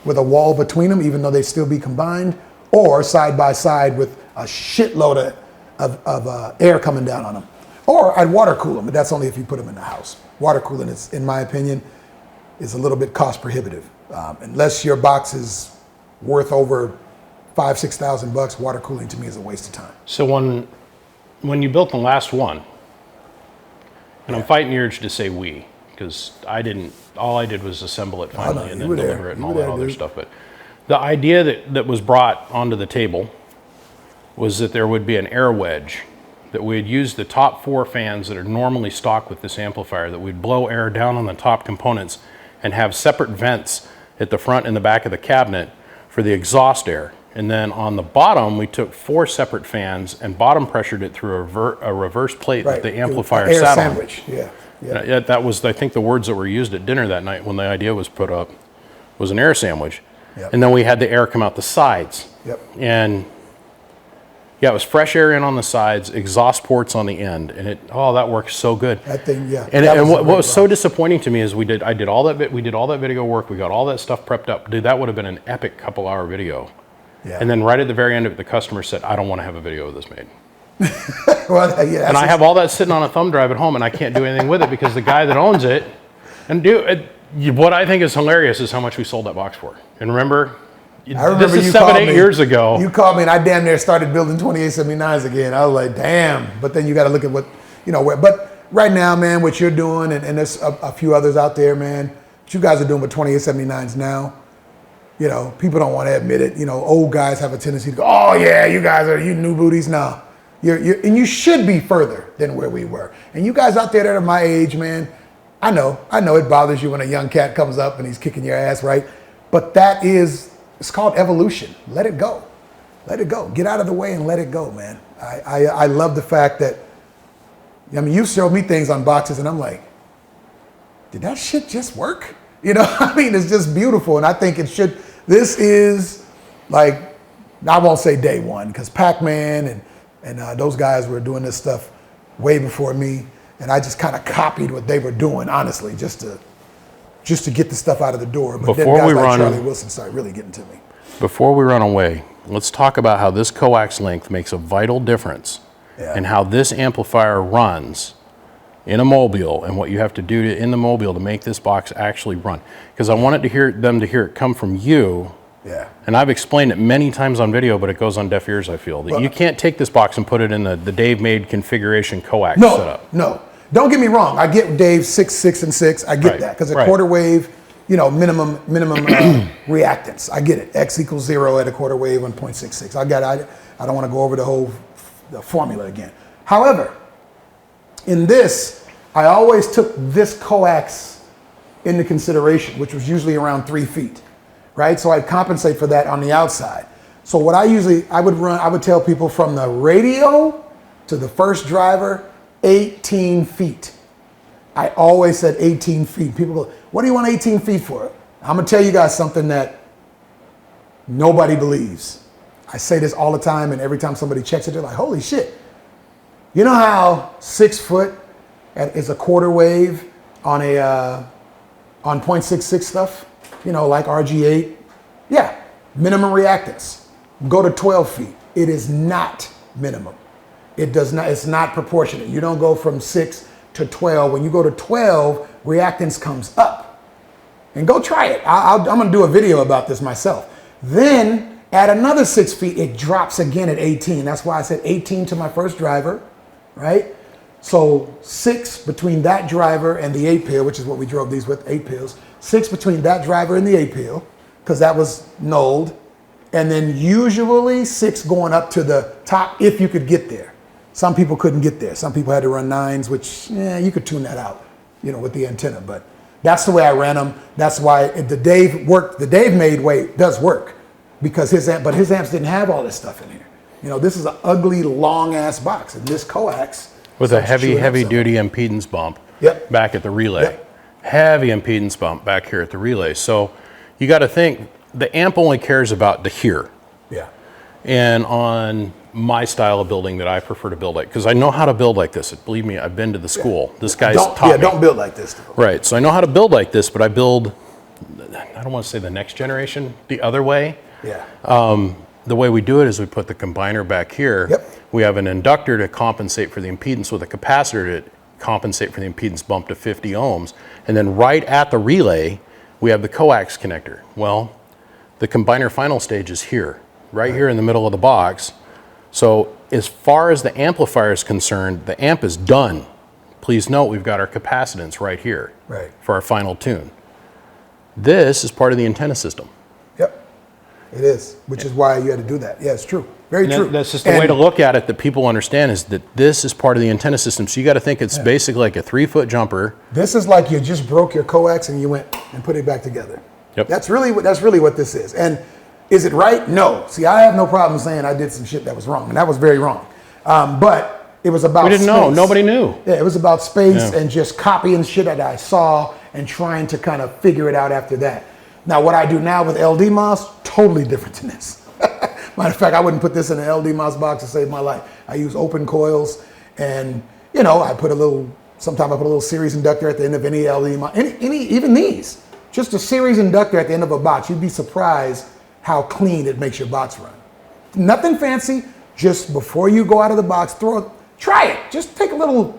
with a wall between them, even though they'd still be combined, or side by side with a shitload of air coming down on them. Or I'd water cool them, but that's only if you put them in the house. Water cooling is, in my opinion, is a little bit cost prohibitive. Unless your box is worth over $5,000-6,000, water cooling to me is a waste of time. So when you built the last one, and I'm fighting the urge to say we, because all I did was assemble it finally and then deliver it and all that other stuff. But the idea that was brought onto the table was that there would be an air wedge, that we'd use the top 4 fans that are normally stocked with this amplifier, that we'd blow air down on the top components and have separate vents at the front and the back of the cabinet for the exhaust air. And then on the bottom, we took 4 separate fans and bottom pressured it through a reverse plate that the amplifier sat on. Air sandwich, yeah. That was, I think, the words that were used at dinner that night when the idea was put up, was an air sandwich. Yep. And then we had the air come out the sides. Yep. And yeah, it was fresh air in on the sides, exhaust ports on the end, and that worked so good. That thing, yeah. And what was so disappointing to me is we did all that video work, we got all that stuff prepped up. Dude, that would have been an epic couple-hour video. Yeah. And then right at the very end of it, the customer said, "I don't want to have a video of this made." Well, yeah, and I have all that sitting on a thumb drive at home, and I can't do anything with it because the guy that owns it, what I think is hilarious is how much we sold that box for. And remember, this is 7-8 years ago. You called me, and I damn near started building 2879s again. I was like, damn. But then you got to look at what, but right now, man, what you're doing, and there's a few others out there, man, what you guys are doing with 2879s now, people don't want to admit it. Old guys have a tendency to go, oh, yeah, you new booties now. And you should be further than where we were. And you guys out there that are my age, man, I know it bothers you when a young cat comes up and he's kicking your ass, right? But it's called evolution. Let it go. Let it go. Get out of the way and let it go, man. I love the fact that, you showed me things on boxes and I'm like, did that shit just work? You know, I mean, it's just beautiful. And I think it should, this is like, I won't say day one, because Pac-Man and those guys were doing this stuff way before me. And I just kind of copied what they were doing, honestly, just to get the stuff out of the door. But Before then guys we like run- Charlie Wilson started really getting to me. Before we run away, let's talk about how this coax length makes a vital difference and how this amplifier runs in a mobile and what you have to do in the mobile to make this box actually run. Because I wanted them to hear it come from you. Yeah. And I've explained it many times on video, but it goes on deaf ears, I feel. That you can't take this box and put it in the Dave made configuration coax setup. No. Don't get me wrong. I get Dave's 6, 6, and 6. I get that. Because a quarter wave, you know, minimum reactance. I get it. X equals 0 at a quarter wave on 0.66. I got it. I don't want to go over the formula again. However, in this, I always took this coax into consideration, which was usually around 3 feet, right? So I'd compensate for that on the outside. So what I would tell people from the radio to the first driver, 18 feet. I always said 18 feet. People go, what do you want 18 feet for? I'm gonna tell you guys something that nobody believes. I say this all the time, and every time somebody checks it, they're like, holy shit. You know how 6 foot is a quarter wave on on 0.66 stuff? You know, like RG8? Yeah, minimum reactance. Go to 12 feet. It is not minimum. It does not, it's not proportionate. You don't go from 6 to 12. When you go to 12, reactance comes up. And go try it. I'm gonna do a video about this myself. Then at another 6 feet, it drops again at 18. That's why I said 18 to my first driver, right? So 6 between that driver and the 8-pill, which is what we drove these with, 8 pills. 6 between that driver and the 8-pill, because that was nulled. And then usually 6 going up to the top if you could get there. Some people couldn't get there. Some people had to run 9s, which, you could tune that out, you know, with the antenna. But that's the way I ran them. That's why the Dave made way does work, because his amps didn't have all this stuff in here. You know, this is an ugly, long-ass box. And this coax. With a heavy-duty impedance bump back at the relay. Yep. Heavy impedance bump back here at the relay. So you got to think, the amp only cares about the here. Yeah. And on my style of building that I prefer to build like, because I know how to build like this. Believe me, I've been to the school. This guy's taught me. Don't build like this. Right, so I know how to build like this, but I build, I don't want to say the next generation, the other way. Yeah. The way we do it is we put the combiner back here. Yep. We have an inductor to compensate for the impedance with a capacitor to compensate for the impedance bump to 50 ohms. And then right at the relay, we have the coax connector. Well, the combiner final stage is here, right here in the middle of the box. So as far as the amplifier is concerned, the amp is done. Please note we've got our capacitance right here for our final tune. This is part of the antenna system. Yep, it is, which is why you had to do that. Yeah, it's true. Very true. That's just the way to look at it that people understand, is that this is part of the antenna system. So you got to think it's basically like a 3-foot jumper. This is like you just broke your coax and you went and put it back together. Yep. That's really what this is. And is it right? No. See, I have no problem saying I did some shit that was wrong, and that was very wrong. But it was about We didn't know. Nobody knew. Yeah, it was about space and just copying shit that I saw and trying to kind of figure it out after that. Now, what I do now with LD MOS, totally different than this. Matter of fact, I wouldn't put this in an LD MOS box to save my life. I use open coils, and you know, sometimes I put a little series inductor at the end of any LD MOS, even these. Just a series inductor at the end of a box. You'd be surprised how clean it makes your box run. Nothing fancy, just before you go out of the box, try it. Just take a little,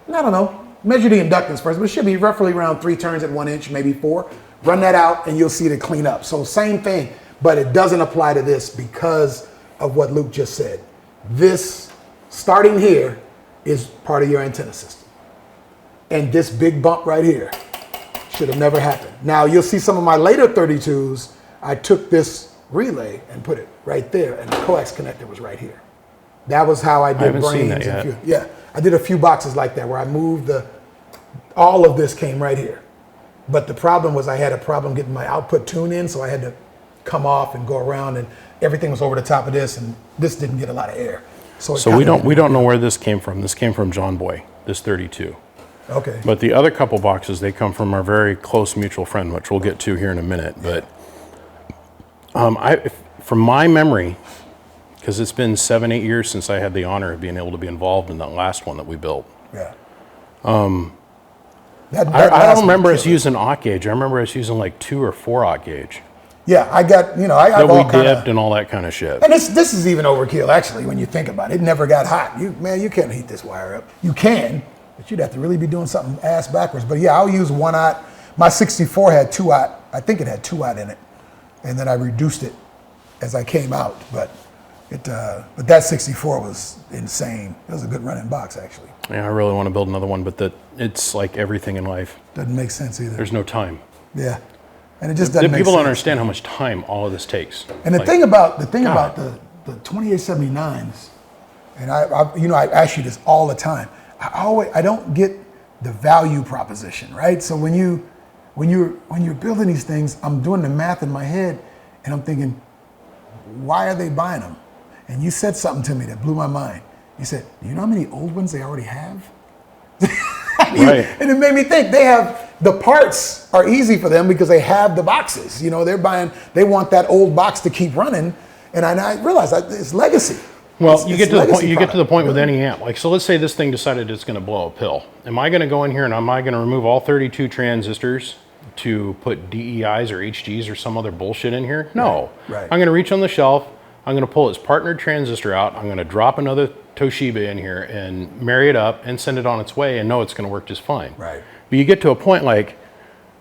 I don't know, measure the inductance first, but it should be roughly around 3 turns at 1 inch, maybe 4. Run that out and you'll see it clean up. So same thing, but it doesn't apply to this because of what Luke just said. This, starting here, is part of your antenna system. And this big bump right here should have never happened. Now you'll see some of my later 32s, I took this relay and put it right there, and the coax connector was right here. That was how I did haven't brains. seen that yet. Yeah, I did a few boxes like that where I moved all of this came right here. But the problem was I had a problem getting my output tune in, so I had to come off and go around, and everything was over the top of this, and this didn't get a lot of air. So we don't know where this came from. This came from John Boy, this 32. Okay. But the other couple boxes, they come from our very close mutual friend, which we'll get to here in a minute. But from my memory, because it's been 7-8 years since I had the honor of being able to be involved in that last one that we built. Yeah. I don't remember us using aught gauge. I remember us using like 2 or 4 aught gauge. Yeah, I got, you know, That I've we all kind dipped of, and all that kind of shit. and this is even overkill actually when you think about it. It never got hot. You can't heat this wire up. You can, but you'd have to really be doing something ass backwards. But yeah, I'll use 1-aught. My 64 had 2-aught. I think it had 2-aught in it, and then I reduced it as I came out. But that 64 was insane. It was a good running box actually. Yeah, I really want to build another one, but it's like everything in life. Doesn't make sense either. There's no time. Yeah, and it just doesn't make People sense. don't understand how much time all of this takes. And the Like, thing about the 2879s, and I ask you this all the time. I don't get the value proposition, right? So when you're building these things, I'm doing the math in my head, and I'm thinking, why are they buying them? And you said something to me that blew my mind. You said, do you know how many old ones they already have? Right. And it made me think the parts are easy for them because they have the boxes. You know, they want that old box to keep running. And I realized that it's legacy. Well, you get to the point with really. any amp. Like, so let's say this thing decided it's going to blow a pill. Am I going to go in here and am I going to remove all 32 transistors to put DEIs or HGs or some other bullshit in here? No. Right. I'm going to reach on the shelf. I'm going to pull its partnered transistor out. I'm going to drop another Toshiba in here and marry it up and send it on its way and know it's going to work just fine. Right. But you get to a point like,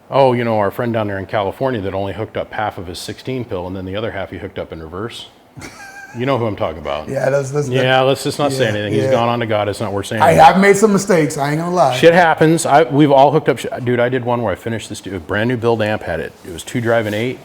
oh, you know, our friend down there in California that only hooked up half of his 16 pill and then the other half he hooked up in reverse. You know who I'm talking about. Yeah, let's just not say anything. He's gone on to God. It's not worth saying. I've made some mistakes. I ain't gonna lie. Shit happens. We've all hooked up. Dude, I did one where I finished this brand new build amp. It was 2-drive and 8,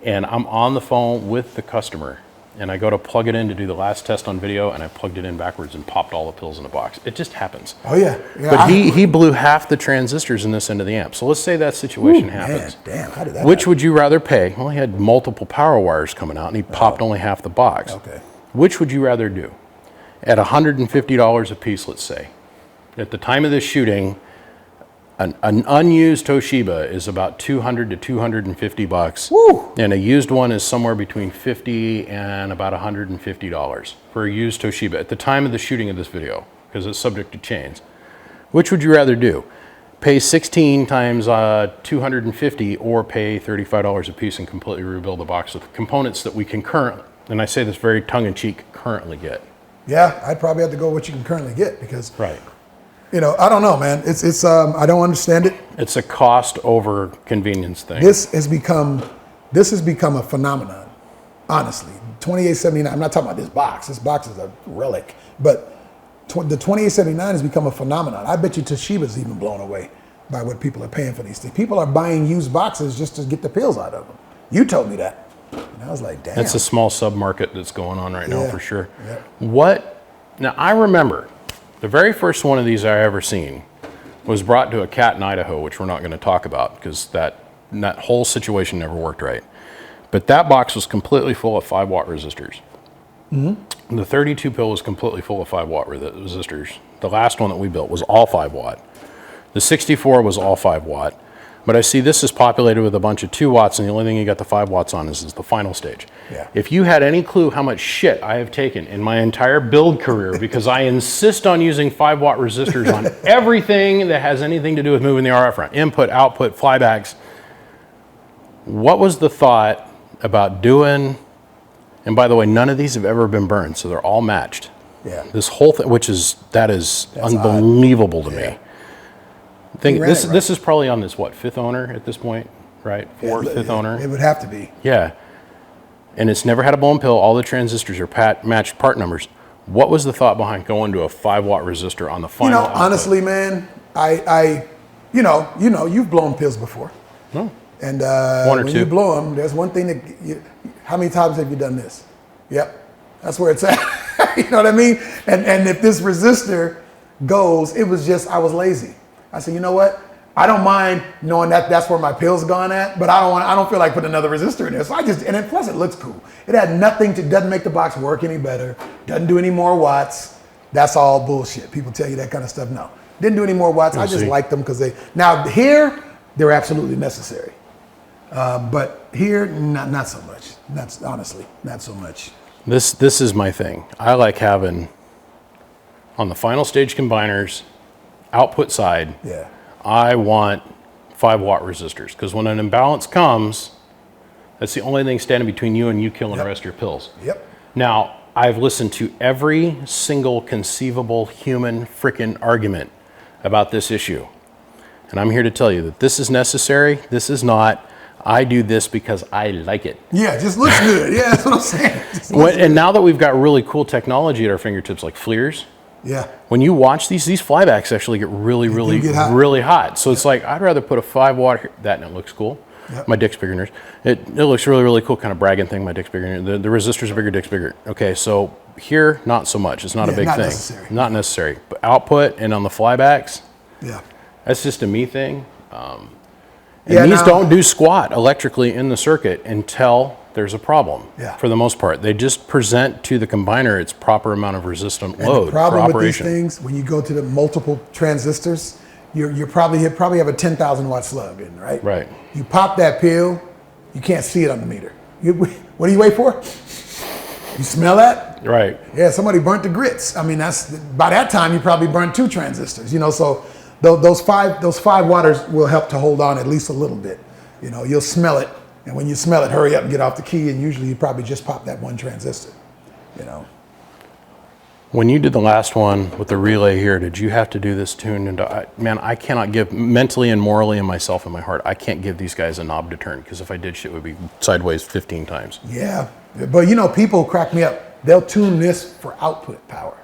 and I'm on the phone with the customer, and I go to plug it in to do the last test on video, and I plugged it in backwards and popped all the pills in the box. It just happens. Oh yeah. But he blew half the transistors in this end of the amp. So let's say that situation happens. Man, damn, how did that Which happen? would you rather pay? Well, he had multiple power wires coming out, and he popped only half the box. Okay. Which would you rather do? At $150 a piece, let's say. At the time of this shooting, an unused Toshiba is about $200 to $250. Woo! And a used one is somewhere between $50 and about $150 for a used Toshiba at the time of the shooting of this video, because it's subject to change. Which would you rather do? Pay 16 times 250 or pay $35 a piece and completely rebuild the box with components that we can currently, and I say this very tongue-in-cheek, currently get. Yeah, I'd probably have to go with what you can currently get because, Right. you know, I don't know, man. It's I don't understand it. It's a cost over convenience thing. This has become a phenomenon. Honestly, 2879. I'm not talking about this box. This box is a relic, but the 2879 has become a phenomenon. I bet you Toshiba's even blown away by what people are paying for these things. People are buying used boxes just to get the pills out of them. You told me that. And I was like, damn. It's a small sub-market that's going on right now Yeah, for sure. yeah. Now I remember the very first one of these I ever seen was brought to a cat in Idaho, which we're not going to talk about because that whole situation never worked right. But that box was completely full of 5-watt resistors. Mm-hmm. The 32 pill was completely full of 5-watt resistors. The last one that we built was all 5-watt. The 64 was all 5-watt. But I see this is populated with a bunch of 2 watts, and the only thing you got the 5 watts on is the final stage. Yeah. If you had any clue how much shit I have taken in my entire build career because I insist on using 5-watt resistors on everything that has anything to do with moving the RF around, input, output, flybacks, what was the thought about doing, and by the way, none of these have ever been burned, so they're all matched. Yeah. This whole thing, that is unbelievable to me. This is probably on this, 5th owner at this point, right? Fourth, fifth owner. It would have to be. Yeah. And it's never had a blown pill. All the transistors are matched part numbers. What was the thought behind going to a 5-watt resistor on the final output? Honestly, man, you've blown pills before. No. And One or when two. you blow them, there's one thing how many times have you done this? Yep. That's where it's at. You know what I mean? And if this resistor goes, it was just, I was lazy. I said, you know what? I don't mind knowing that that's where my pill's gone at, but I don't feel like putting another resistor in there. So plus it looks cool. It had doesn't make the box work any better, doesn't do any more watts. That's all bullshit. People tell you that kind of stuff. No. Didn't do any more watts. I just liked them because now here, they're absolutely necessary. But here, not so much. That's honestly, not so much. This is my thing. I like having, on the final stage combiners, output side, Yeah. I want 5-watt resistors. Because when an imbalance comes, that's the only thing standing between you and you killing the rest of your pills. Yep. Now, I've listened to every single conceivable human frickin' argument about this issue. And I'm here to tell you that this is necessary, this is not. I do this because I like it. Yeah, it just looks good. Yeah, that's what I'm saying. And now that we've got really cool technology at our fingertips, like FLIRs, Yeah. when you watch these flybacks actually get really hot. So it's like, I'd rather put a 5-watt here, that and it looks cool. Yep. My dick's bigger than yours. It looks really cool, kind of bragging thing. My dick's bigger than yours. The resistors are bigger, dick's bigger. Okay, so here, not so much. It's not a big not thing. necessary. Not necessary. But output and on the flybacks, Yeah. that's just a me thing. Yeah, And these now- don't do squat electrically in the circuit until there's a problem. Yeah. For the most part, they just present to the combiner its proper amount of resistant And load the problem for with these operation. things, when you go to the multiple transistors, you probably have a 10,000 watt slug in, right? Right. You pop that pill, you can't see it on the meter. What do you wait for? You smell that? Right. Yeah, somebody burnt the grits. I mean, that's by that time you probably burnt 2 transistors. So those five waters will help to hold on at least a little bit. You'll smell it, and when you smell it, hurry up and get off the key. And usually you probably just pop that 1 transistor. When you did the last one with the relay here, did you have to do this tune? And man, I cannot give mentally and morally and myself in my heart, I can't give these guys a knob to turn, because if I did, shit would be sideways 15 times. Yeah, but people crack me up. They'll tune this for output power.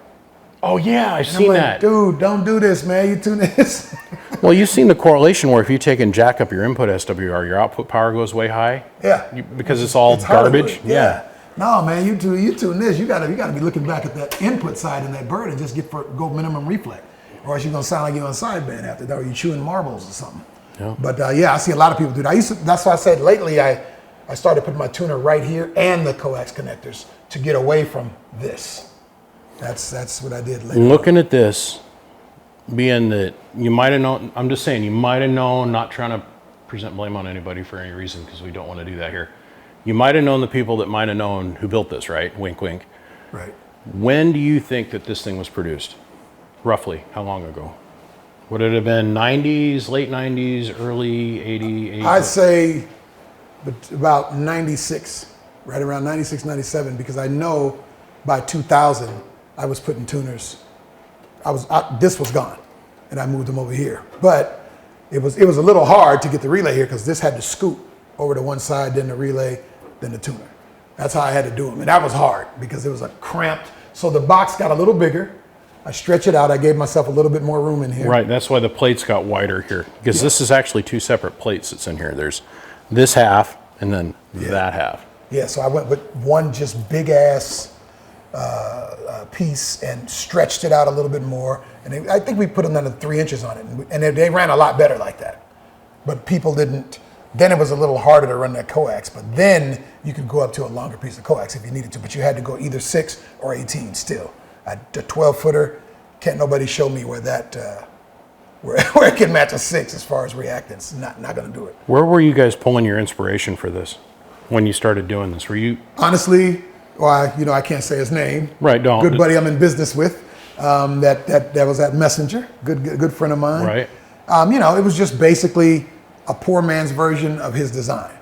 Oh yeah, I've I'm seen like, that. Dude, don't do this, man. You tune this. Well, you've seen the correlation where if you take and jack up your input SWR, your output power goes way high. Yeah, Because it's all Hollywood. garbage. Yeah. No, man, you tune this. You gotta be looking back at that input side in that bird and just go minimum reflex, or else you're gonna sound like you're on sideband after that, or you're chewing marbles or something. Yeah. But I see a lot of people do that. That's why I said lately I started putting my tuner right here and the coax connectors to get away from this. That's what I did lately. Looking at this, being that you might have known, I'm just saying, you might have known, not trying to present blame on anybody for any reason, because we don't want to do that here. You might have known the people that might have known who built this, right? Wink, wink. Right. When do you think that this thing was produced? Roughly, how long ago? Would it have been 90s, late 90s, early 80s? I'd say about 96, right around 96, 97, because I know by 2000 I was putting tuners. This was gone, and I moved them over here. But it was a little hard to get the relay here because this had to scoot over to one side, then the relay, then the tuner. That's how I had to do them, and that was hard because it was a cramped. So the box got a little bigger. I stretched it out. I gave myself a little bit more room in here. Right, that's why the plates got wider here, because this is actually 2 separate plates that's in here. There's this half and then that half. Yeah, so I went with one just big ass piece and stretched it out a little bit more. And I think we put another 3 inches on it. And they ran a lot better like that. But people didn't. Then it was a little harder to run that coax. But then you could go up to a longer piece of coax if you needed to. But you had to go either 6 or 18 still. A 12-footer, can't nobody show me where that where it can match a 6 as far as reactance. Not going to do it. Where were you guys pulling your inspiration for this when you started doing this? Were you... Honestly, well, I can't say his name. Right, don't. Good buddy I'm in business with. That was at Messenger. Good friend of mine. Right. It was just basically a poor man's version of his design.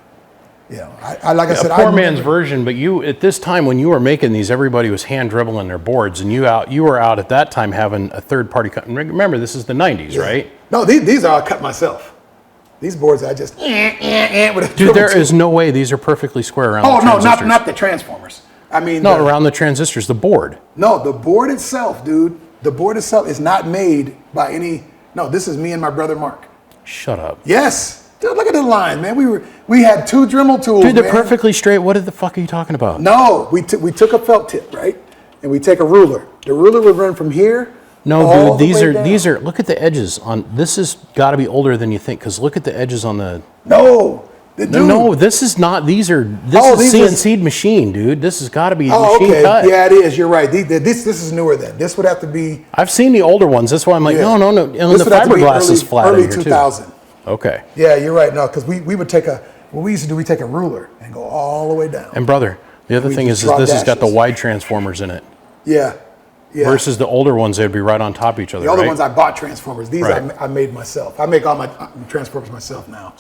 Like I said, a poor man's version, but you, at this time when you were making these, everybody was hand dribbling their boards, and you were out at that time having a third party cut. And remember, this is the 90s, right? No, these are I cut myself. These boards I just with a Dude, there is no way these are perfectly square around Oh the no, transistors. not the transformers. I mean, No, around the transistors, the board. No, the board itself, dude. The board itself is not made by any. No, this is me and my brother Mark. Shut up. Yes. Dude, look at the line, man. We had 2 Dremel tools. Dude, they're man. perfectly straight. What the fuck are you talking about? No, we took a felt tip, right? And we take a ruler. The ruler would run from here. No, all dude, the way down. look at the edges on, this has got to be older than you think, because look at the edges on the, No, No, this is not. This is CNC'd machine, dude. This has got to be machine cut. Yeah, it is. You're right. This is newer then. This would have to be. I've seen the older ones. That's why I'm like, no. And This the would have to be fiberglass is flat early in here 2000. too. Okay. Yeah, you're right. No, because we would take what we used to do, we take a ruler and go all the way down. And brother, the other thing is draw this has got the dashes. wide transformers in it. Yeah. Yeah. Versus the older ones, they'd be right on top of each other. The other right? ones I bought transformers. These Right. I made myself. I make all my transformers myself now.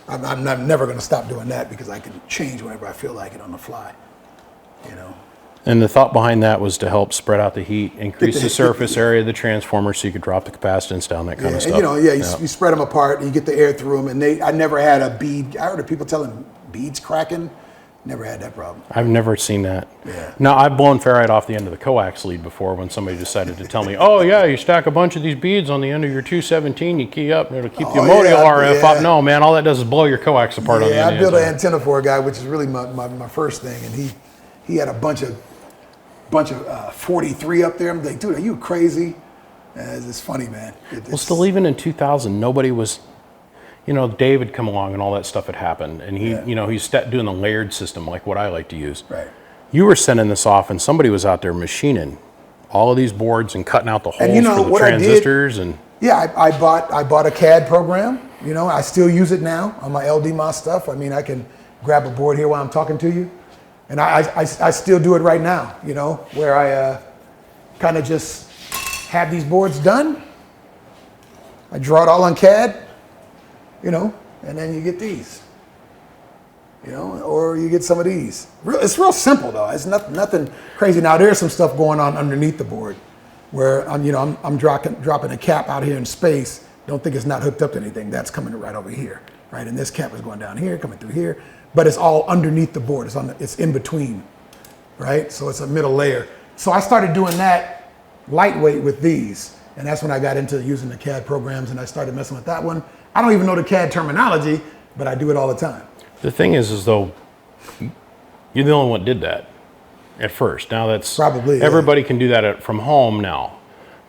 I'm never going to stop doing that because I can change whenever I feel like it on the fly. You know. And the thought behind that was to help spread out the heat, increase the surface area of the transformer so you could drop the capacitance down, that kind of stuff. And you spread them apart and you get the air through them. And I never had a bead. I heard of people telling beads cracking. Never had that problem. I've never seen that. Yeah. Now, I've blown ferrite off the end of the coax lead before when somebody decided to tell me, oh, yeah, you stack a bunch of these beads on the end of your 217, you key up, and it'll keep the modal RF up. No, man, all that does is blow your coax apart on the end I built an antenna for a guy, which is really my first thing. And he had a bunch of 43 up there. I'm like, dude, are you crazy? It's funny, man. Well, still, even in 2000, nobody was... Dave had come along and all that stuff had happened. And he's doing the layered system like what I like to use. Right. You were sending this off and somebody was out there machining all of these boards and cutting out the holes for the transistors. I bought a CAD program. I still use it now on my LDMOS stuff. I mean, I can grab a board here while I'm talking to you. And I still do it right now, where I kind of just have these boards done. I draw it all on CAD. And then you get these, or you get some of these. It's real simple though. It's nothing crazy. Now there's some stuff going on underneath the board where I'm dropping a cap out here in space. Don't think it's not hooked up to anything. That's coming right over here, right? And this cap is going down here, coming through here, but it's all underneath the board. It's in between, right? So it's a middle layer. So I started doing that lightweight with these. And that's when I got into using the CAD programs and I started messing with that one. I don't even know the CAD terminology, but I do it all the time. The thing is though, you're the only one that did that at first. Now that's probably everybody can do that from home now.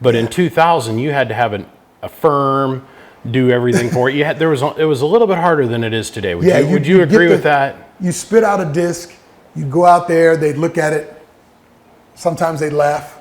But in 2000, you had to have a firm do everything for it. It was a little bit harder than it is today. Would you agree with that? You spit out a disc, you go out there, they'd look at it. Sometimes they'd laugh.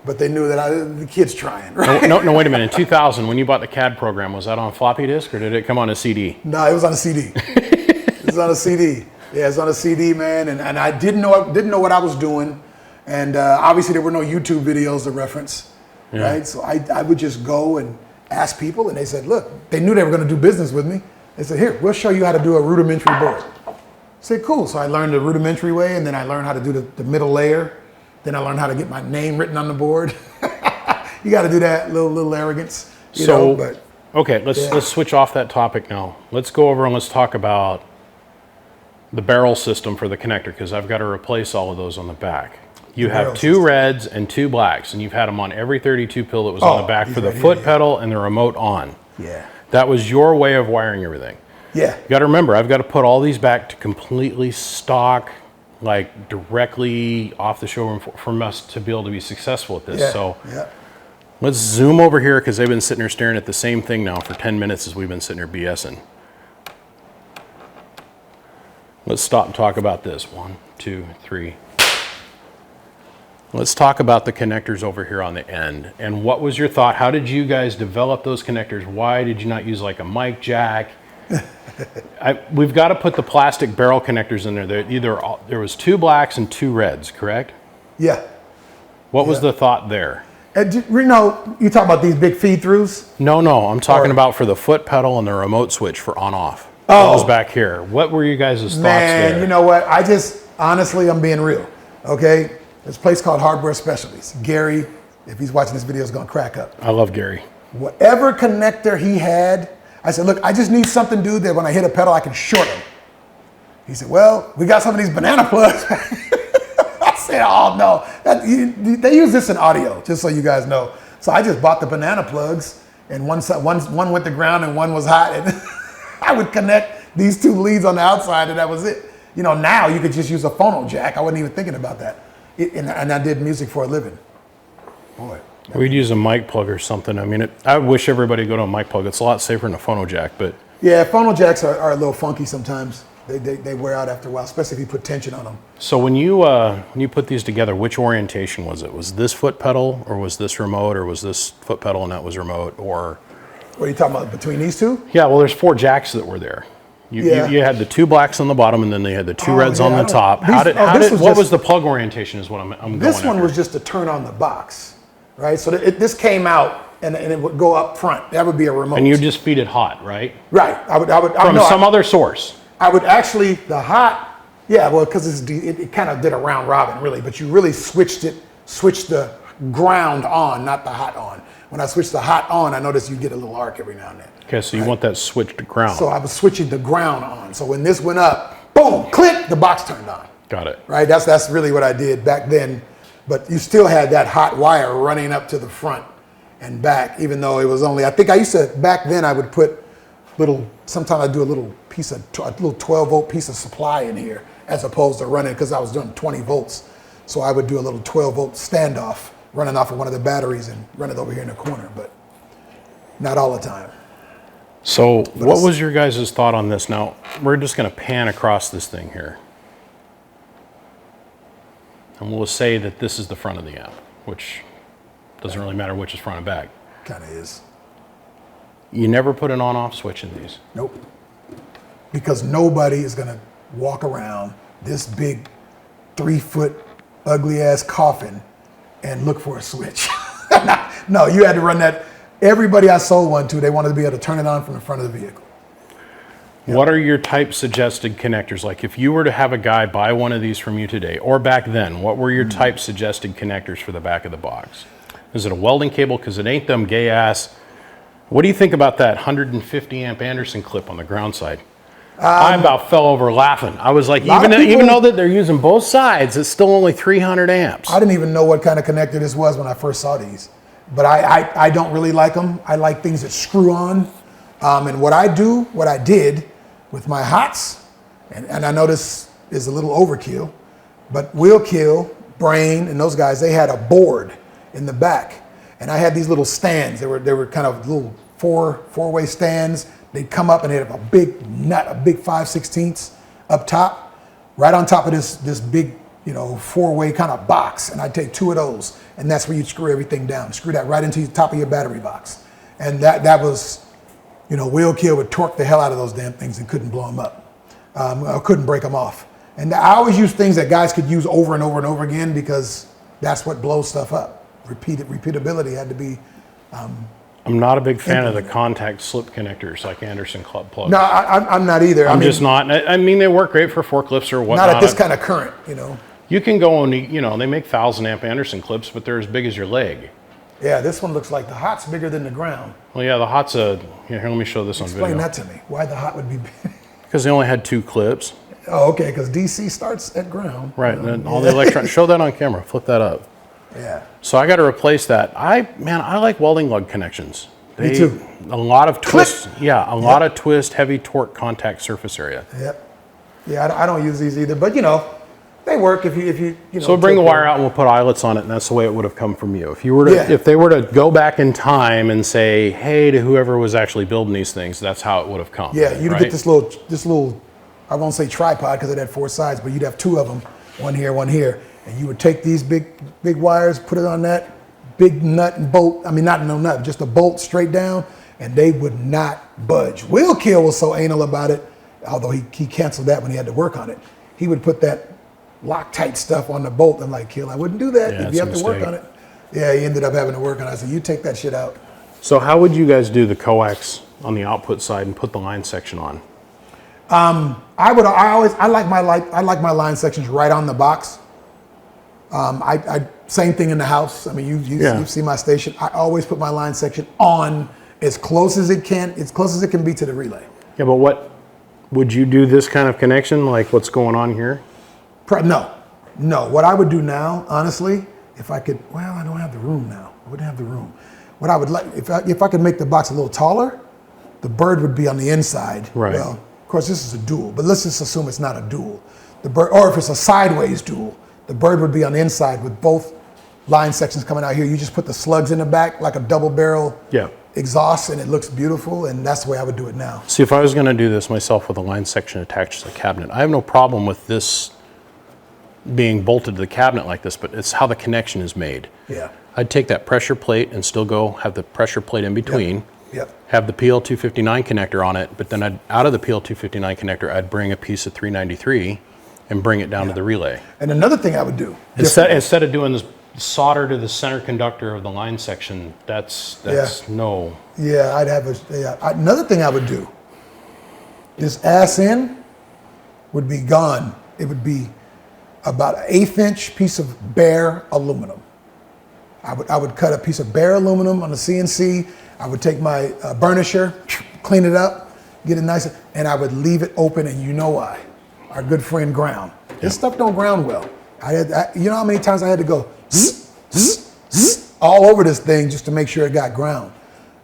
But they knew that the kid's trying, right? No, wait a minute. In 2000, when you bought the CAD program, was that on floppy disk or did it come on a CD? No, it was on a CD. It was on a CD. Yeah, it's on a CD, man. And I didn't know what I was doing. And obviously there were no YouTube videos to reference, right? So I would just go and ask people, and they said, look, they knew they were going to do business with me. They said, here, we'll show you how to do a rudimentary board. I said, cool. So I learned the rudimentary way, and then I learned how to do the middle layer. Then I learned how to get my name written on the board. You got to do that, little arrogance. Okay, let's switch off that topic now. Let's go over and let's talk about the barrel system for the connector, because I've got to replace all of those on the back. You have two reds and two blacks, and you've had them on every 32 pill that was on the back for the foot pedal and the remote on. Yeah. That was your way of wiring everything. Yeah. You got to remember, I've got to put all these back to completely stock, like directly off the showroom for us to be able to be successful at this. Let's zoom over here because they've been sitting here staring at the same thing now for 10 minutes as we've been sitting here BSing. Let's stop and talk about this. 1, 2, 3. Let's talk about the connectors over here on the end. And what was your thought? How did you guys develop those connectors? Why did you not use like a mic jack? We've got to put the plastic barrel connectors in there. There was 2 blacks and 2 reds, correct? Yeah. What was the thought there? You talk about these big feed-throughs? No, I'm talking about for the foot pedal and the remote switch for on-off. That was back here. What were you guys' thoughts there? Man, you know what? Honestly, I'm being real, okay? There's a place called Hardware Specialties. Gary, if he's watching this video, is going to crack up. I love Gary. Whatever connector he had, I said, look, I just need something, dude, that when I hit a pedal, I can short him. He said, well, we got some of these banana plugs. I said, oh, no. They use this in audio, just so you guys know. So I just bought the banana plugs, and one went to ground and one was hot. And I would connect these 2 leads on the outside, and that was it. Now you could just use a phono jack. I wasn't even thinking about that. And I did music for a living. Boy. We'd use a mic plug or something. I mean, I wish everybody would go to a mic plug. It's a lot safer than a phono jack, but Yeah, funnel jacks are a little funky sometimes. They wear out after a while, especially if you put tension on them. So when you put these together, which orientation was it? Was this foot pedal, or was this remote, or was this foot pedal and that was remote, or? What are you talking about, between these two? Yeah, well, there's 4 jacks that were there. You had the 2 blacks on the bottom, and then they had the 2 reds on the top. What was the plug orientation is what I'm going This one after. was just to turn on the box, right? So this came out, and it would go up front. That would be a remote. And you just feed it hot, right? Right. From some other source. I would actually, the hot, yeah, well, because it kind of did a round robin, really, but you really switched the ground on, not the hot on. When I switched the hot on, I noticed you get a little arc every now and then. Okay, so you want that switched to ground. So I was switching the ground on. So when this went up, boom, click, the box turned on. Got it. Right, that's really what I did back then. But you still had that hot wire running up to the front and back, even though it was only, I think I used to, back then I would put sometimes I'd do a little 12 volt piece of supply in here as opposed to running, because I was doing 20 volts. So I would do a little 12 volt standoff running off of one of the batteries and run it over here in the corner, but not all the time. So what was your guys' thought on this? Now, we're just going to pan across this thing here. And we'll say that this is the front of the amp, which doesn't really matter which is front and back. Kind of is. You never put an on-off switch in these? Nope. Because nobody is going to walk around this big 3-foot ugly ass coffin and look for a switch. No, you had to run that. Everybody I sold one to, they wanted to be able to turn it on from the front of the vehicle. Yep. What are your type suggested connectors? Like if you were to have a guy buy one of these from you today, or back then, what were your type suggested connectors for the back of the box? Is it a welding cable? Because it ain't them gay ass. What do you think about that 150 amp Anderson clip on the ground side? I about fell over laughing. I was like, even though that they're using both sides, it's still only 300 amps. I didn't even know what kind of connector this was when I first saw these. But I don't really like them. I like things that screw on. And what I did with my hots, and I know this is a little overkill, but Will Kill, Brain, and those guys, they had a board in the back. And I had these little stands. They were kind of little four-way stands. They'd come up and they'd have a big nut, a big 5/16 up top, right on top of this big, 4-way kind of box. And I'd take 2 of those, and that's where you'd screw everything down. Screw that right into the top of your battery box. And that was, Will Kill would torque the hell out of those damn things and couldn't blow them up. I couldn't break them off. And I always use things that guys could use over and over and over again, because that's what blows stuff up. Repeatability had to be. I'm not a big fan of the contact slip connectors like Anderson Club plugs. No, I'm not either. I'm just not. I mean, they work great for forklifts or whatnot. Not at this kind of current, You can go and, they make 1,000 amp Anderson clips, but they're as big as your leg. Yeah, this one looks like the hot's bigger than the ground. Well, yeah, the hot's here, let me show this on video. Explain that to me. Why the hot would be big? Because they only had 2 clips. Oh, okay, because DC starts at ground. Right, and then all the electronics, show that on camera, flip that up. Yeah. So I got to replace that. I like welding lug connections. Me too. A lot of twist. Click. Yeah, a lot of twist, heavy torque contact surface area. Yep. Yeah, I don't use these either, but they work if you. So we'll bring the wire out and we'll put eyelets on it, and that's the way it would have come from you. If you were to, if they were to go back in time and say, hey, to whoever was actually building these things, that's how it would have come. Yeah, you'd get this little, I won't say tripod because it had 4 sides, but you'd have 2 of them, one here, and you would take these big wires, put it on that big nut and bolt. I mean, not no nut, just a bolt straight down, and they would not budge. Will Kill was so anal about it, although he canceled that when he had to work on it. He would put that Loctite stuff on the bolt. I'm like, Kill, I wouldn't do that if you have to work on it. Yeah, he ended up having to work on it. I said, you take that shit out. So how would you guys do the coax on the output side and put the line section on? I like my line sections right on the box. Same thing in the house. I mean, you see my station. I always put my line section on as close as it can be to the relay. Yeah, but what would you do this kind of connection, like what's going on here? No. What I would do now, honestly, if I could, well, I don't have the room now. I wouldn't have the room. What I would like, if I could make the box a little taller, the bird would be on the inside. Right. Well, of course, this is a dual, but let's just assume it's not a dual. The bird, or if it's a sideways dual, the bird would be on the inside with both line sections coming out here. You just put the slugs in the back like a double barrel exhausts and it looks beautiful, and that's the way I would do it now. See, if I was going to do this myself with a line section attached to the cabinet, I have no problem with this being bolted to the cabinet like this, but it's how the connection is made. Yeah. I'd take that pressure plate and still go have the pressure plate in between, Yep. have the PL259 connector on it, but then out of the PL259 connector, I'd bring a piece of 393 and bring it down to the relay. And another thing I would do, Instead of doing this solder to the center conductor of the line section, that's no. yeah, I'd have another thing I would do. This ass end would be gone. It would be about an 1/8 inch piece of bare aluminum. I would cut a piece of bare aluminum on the CNC. I would take my burnisher, clean it up, get it nice, and I would leave it open. And you know why? Our good friend ground. This stuff don't ground well. You know how many times I had to go all over this thing just to make sure it got ground.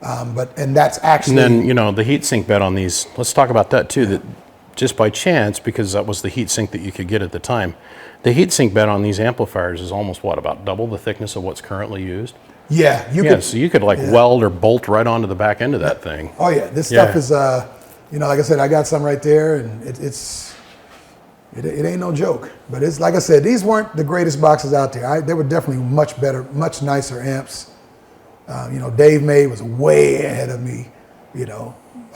And that's actually. And then the heat sink bed on these. Let's talk about that too. That just by chance, because that was the heat sink that you could get at the time, the heat sink bed on these amplifiers is almost about double the thickness of what's currently used. Yeah, so you could weld or bolt right onto the back end of that thing. Oh yeah, this stuff is like I said, I got some right there, and it ain't no joke. But it's like I said, these weren't the greatest boxes out there. They were definitely much better, much nicer amps. Dave May was way ahead of me.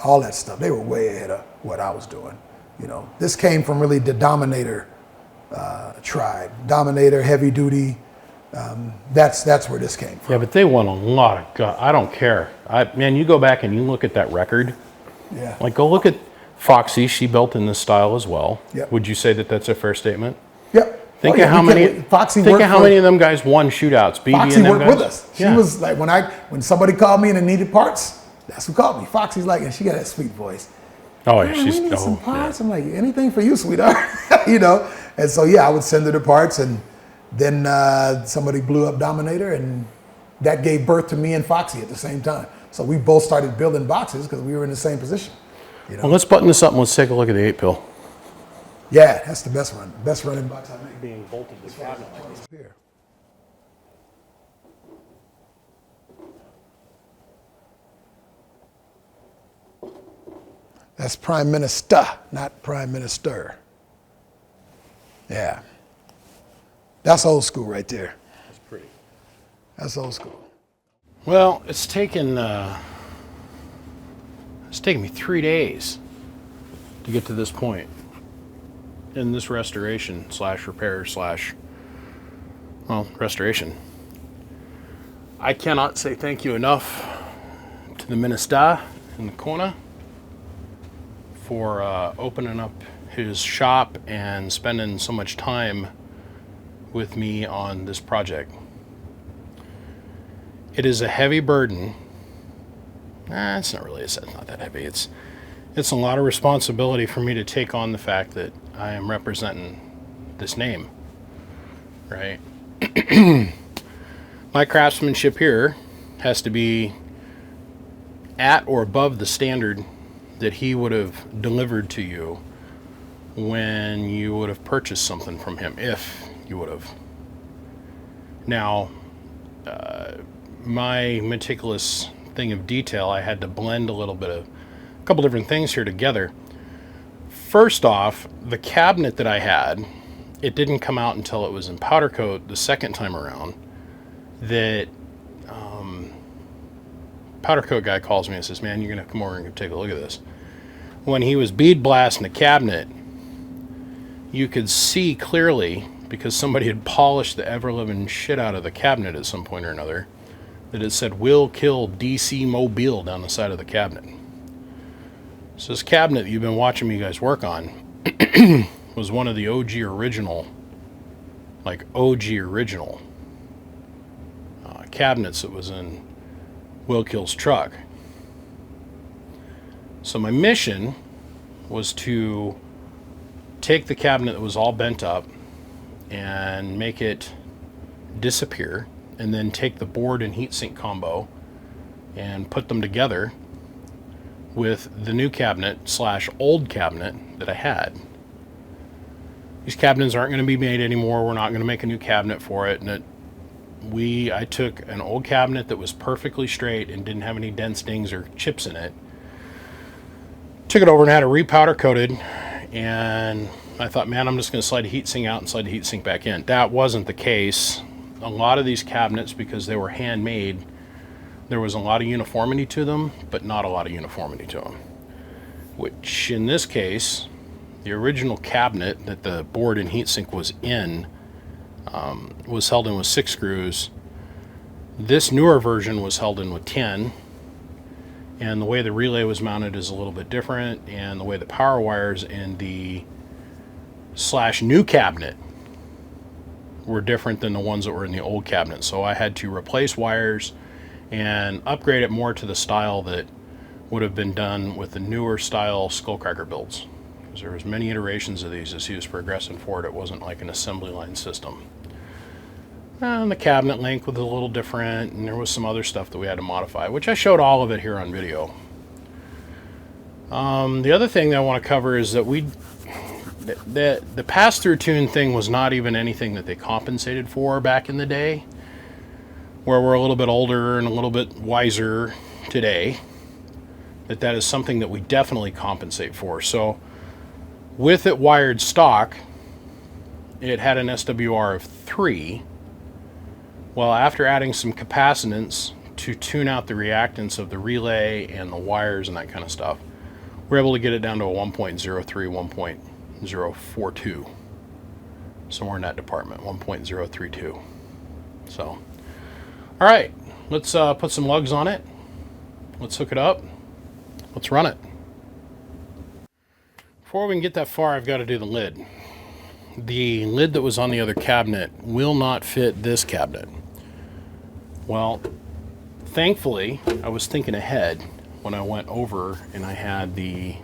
All that stuff. They were way ahead of what I was doing. This came from really the Dominator tribe. Dominator, heavy duty. That's where this came from. Yeah, but they won a lot of God. I don't care. Man, you go back and you look at that record. Yeah. Go look at Foxy. She built in this style as well. Yep. Would you say that that's a fair statement? Yep. Think of how many. Think of how many of them guys won shootouts. BB Foxy and them worked guys. with us. She Yeah. was like when somebody called me and they needed parts. That's who called me. Foxy's like, and she got that sweet voice. Oh yeah, "Man, she's. we need some Yeah. parts. I'm like, anything for you, sweetheart. And so I would send her the parts, and then somebody blew up Dominator, and that gave birth to me and Foxy at the same time. So we both started building boxes because we were in the same position. Well, let's button this up and let's take a look at the 8-pill. Yeah, that's the best one. Best running box I make. Being bolted to the cabinet like this. Here. That's Prime Minister, not Prime Minister. Yeah. That's old school right there. That's pretty. That's old school. Well, it's taken me 3 days to get to this point in this restoration / repair / restoration. I cannot say thank you enough to the Minister in the corner for opening up his shop and spending so much time with me on this project. It is a heavy burden. It's not really. It's not that heavy. It's a lot of responsibility for me to take on the fact that I am representing this name, right? My craftsmanship here has to be at or above the standard that he would have delivered to you when you would have purchased something from him, if you would have. Now, my meticulous thing of detail, I had to blend a couple different things here together. First off, the cabinet that I had, it didn't come out until it was in powder coat the second time around. That powder coat guy calls me and says, "Man, you're gonna come over and take a look at this." When he was bead blasting the cabinet, you could see clearly, because somebody had polished the ever-living shit out of the cabinet at some point or another, that it said "Will Kill DC Mobile" down the side of the cabinet. So this cabinet that you've been watching me guys work on was one of the OG original cabinets that was in Will Kill's truck. So my mission was to take the cabinet that was all bent up and make it disappear, and then take the board and heatsink combo and put them together with the new cabinet / old cabinet that I had. These cabinets aren't going to be made anymore. We're not going to make a new cabinet for it. And I took an old cabinet that was perfectly straight and didn't have any dents, dings, or chips in it, took it over and had it repowder coated, and I thought, man, I'm just going to slide the heatsink out and slide the heatsink back in. That wasn't the case. A lot of these cabinets, because they were handmade, there was a lot of uniformity to them, but not a lot of uniformity to them. Which, in this case, the original cabinet that the board and heatsink was in was held in with 6 screws. This newer version was held in with 10. And the way the relay was mounted is a little bit different, and the way the power wires in the /new cabinet were different than the ones that were in the old cabinet. So I had to replace wires and upgrade it more to the style that would have been done with the newer style Skullcracka builds. Because there was many iterations of these as he was progressing forward. It wasn't like an assembly line system. And the cabinet length was a little different, and there was some other stuff that we had to modify, which I showed all of it here on video. The other thing that I want to cover is that the pass-through tune thing was not even anything that they compensated for back in the day, where we're a little bit older and a little bit wiser today. That is something that we definitely compensate for. So with it wired stock, it had an SWR of 3. Well, after adding some capacitance to tune out the reactance of the relay and the wires and that kind of stuff, we're able to get it down to a 1.03, 1.042. Somewhere in that department, 1.032. So, all right, let's put some lugs on it. Let's hook it up. Let's run it. Before we can get that far, I've got to do the lid. The lid that was on the other cabinet will not fit this cabinet. Well, thankfully, I was thinking ahead when I went over and I had the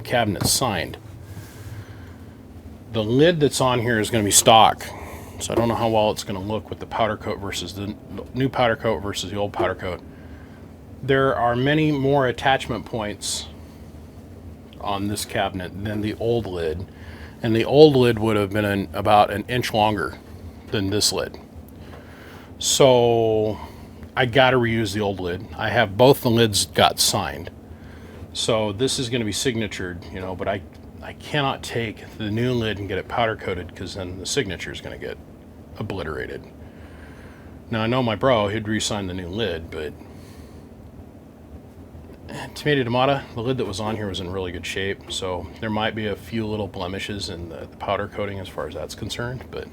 cabinet signed. The lid that's on here is going to be stock, so I don't know how well it's going to look with the powder coat versus the new powder coat versus the old powder coat. There are many more attachment points on this cabinet than the old lid, and the old lid would have been about an inch longer than this lid. So I got to reuse the old lid. I have both the lids got signed, so this is going to be signatured, you know, but I cannot take the new lid and get it powder coated, because then the signature is going to get obliterated. Now I know my bro, he'd re-sign the new lid, but tomato, the lid that was on here was in really good shape, so there might be a few little blemishes in the powder coating as far as that's concerned, but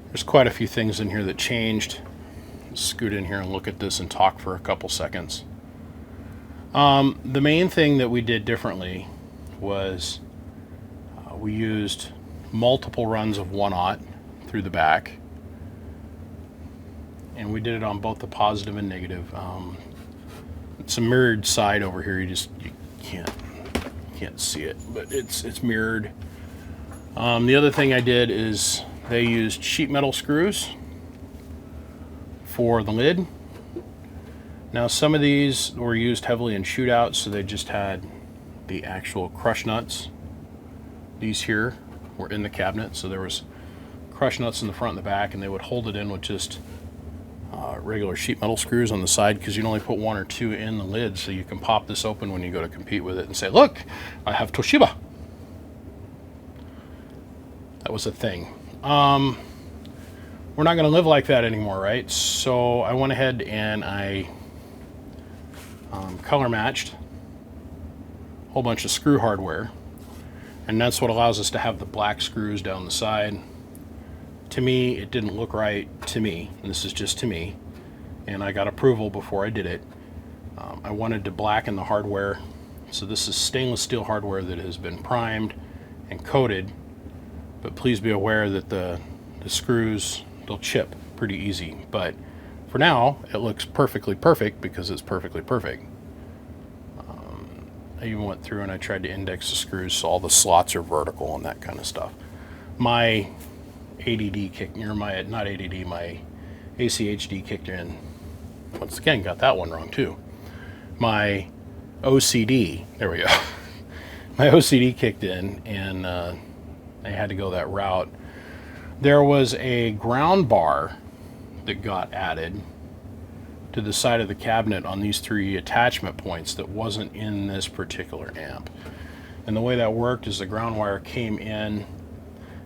there's quite a few things in here that changed. Let's scoot in here and look at this and talk for a couple seconds. The main thing that we did differently was we used multiple runs of 1/0 through the back, and we did it on both the positive and negative. It's a mirrored side over here. You can't see it, but it's mirrored. The other thing I did is they used sheet metal screws for the lid. Now some of these were used heavily in shootouts, so they just had the actual crush nuts. These here were in the cabinet, so there was crush nuts in the front and the back, and they would hold it in with just regular sheet metal screws on the side, because you'd only put 1 or 2 in the lid, so you can pop this open when you go to compete with it and say, look, I have Toshiba. That was a thing. We're not going to live like that anymore, right? So I went ahead and I color matched a whole bunch of screw hardware, and that's what allows us to have the black screws down the side. To me, it didn't look right to me, and this is just to me, and I got approval before I did it. I wanted to blacken the hardware, so this is stainless steel hardware that has been primed and coated, but please be aware that the screws, they'll chip pretty easy, but for now it looks perfectly perfect because it's perfectly perfect. I even went through and I tried to index the screws so all the slots are vertical and that kind of stuff. My ADD kicked, or my, not ADD, my ACHD kicked in. Once again, got that one wrong too. My OCD, there we go. my OCD kicked in, and I had to go that route. There was a ground bar that got added to the side of the cabinet on these 3 attachment points that wasn't in this particular amp. And the way that worked is the ground wire came in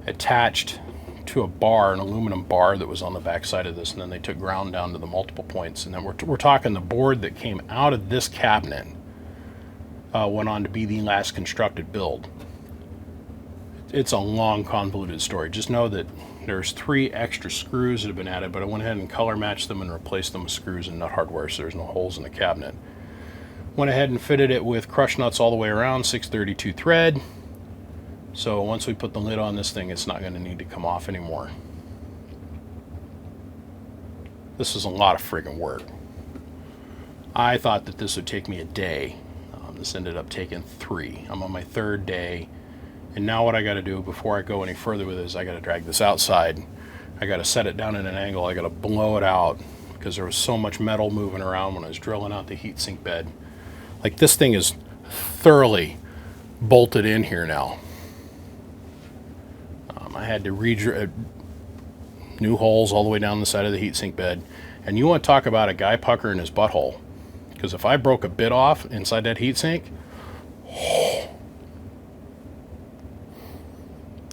attached to a bar, an aluminum bar that was on the back side of this, and then they took ground down to the multiple points. And then we're talking the board that came out of this cabinet went on to be the last constructed build. It's a long, convoluted story. Just know that there's 3 extra screws that have been added, but I went ahead and color matched them and replaced them with screws and nut hardware, so there's no holes in the cabinet. Went ahead and fitted it with crush nuts all the way around, 632 thread. So once we put the lid on this thing, it's not going to need to come off anymore. This is a lot of friggin' work. I thought that this would take me a day. This ended up taking 3. I'm on my 3rd day. And now what I got to do before I go any further with it is I got to drag this outside. I got to set it down at an angle. I got to blow it out because there was so much metal moving around when I was drilling out the heatsink bed. Like, this thing is thoroughly bolted in here now. I had to re-drill new holes all the way down the side of the heatsink bed. And you want to talk about a guy puckering his butthole. Because if I broke a bit off inside that heatsink,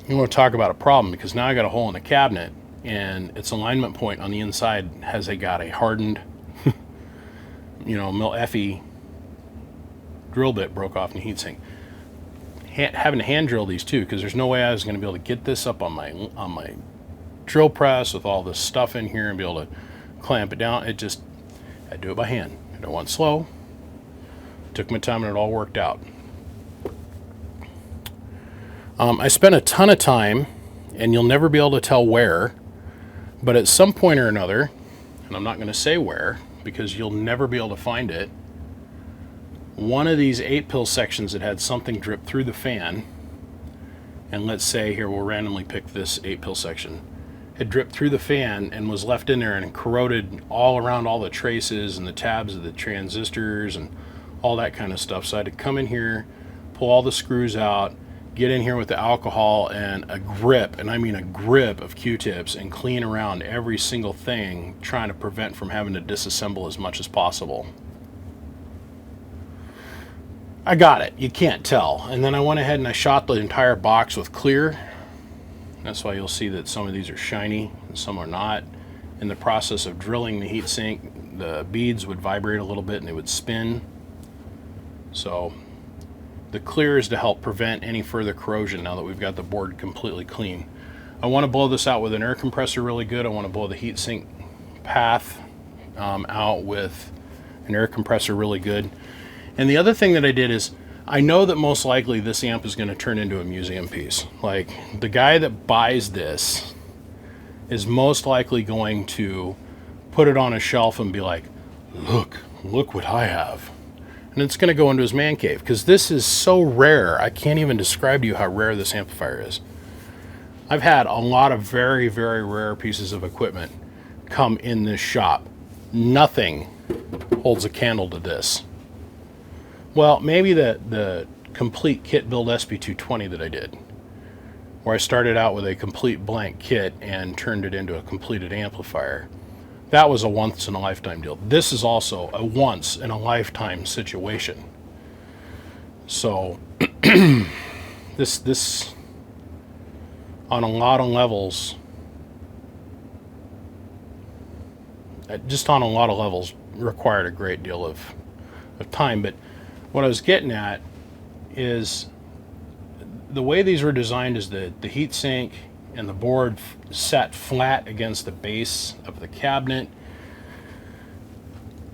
you want to talk about a problem, because now I got a hole in the cabinet and its alignment point on the inside has got a hardened, mil Fe drill bit broke off in the heatsink. Having to hand drill these too, because there's no way I was going to be able to get this up on my drill press with all this stuff in here and be able to clamp it down. I do it by hand. I went slow, took my time, and it all worked out. I spent a ton of time, and you'll never be able to tell where, but at some point or another, and I'm not going to say where because you'll never be able to find it, one of these 8-pill sections that had something drip through the fan, and let's say here we'll randomly pick this 8-pill section, had dripped through the fan and was left in there and corroded all around all the traces and the tabs of the transistors and all that kind of stuff. So I had to come in here, pull all the screws out, get in here with the alcohol and a grip, and I mean a grip of Q-tips, and clean around every single thing, trying to prevent from having to disassemble as much as possible. I got it. You can't tell. And then I went ahead and I shot the entire box with clear. That's why you'll see that some of these are shiny and some are not. In the process of drilling the heatsink, the beads would vibrate a little bit and they would spin. So the clear is to help prevent any further corrosion now that we've got the board completely clean. I want to blow this out with an air compressor really good. I want to blow the heatsink path out with an air compressor really good. And the other thing that I did is, I know that most likely this amp is going to turn into a museum piece. Like, the guy that buys this is most likely going to put it on a shelf and be like, look what I have. And it's going to go into his man cave, because this is so rare. I can't even describe to you how rare this amplifier is. I've had a lot of very, very rare pieces of equipment come in this shop. Nothing holds a candle to this. Well, maybe the complete kit build SP220 that I did, where I started out with a complete blank kit and turned it into a completed amplifier. That was a once-in-a-lifetime deal. This is also a once-in-a-lifetime situation. So, this on a lot of levels, required a great deal of time. But what I was getting at is the way these were designed is that the heatsink and the board sat flat against the base of the cabinet,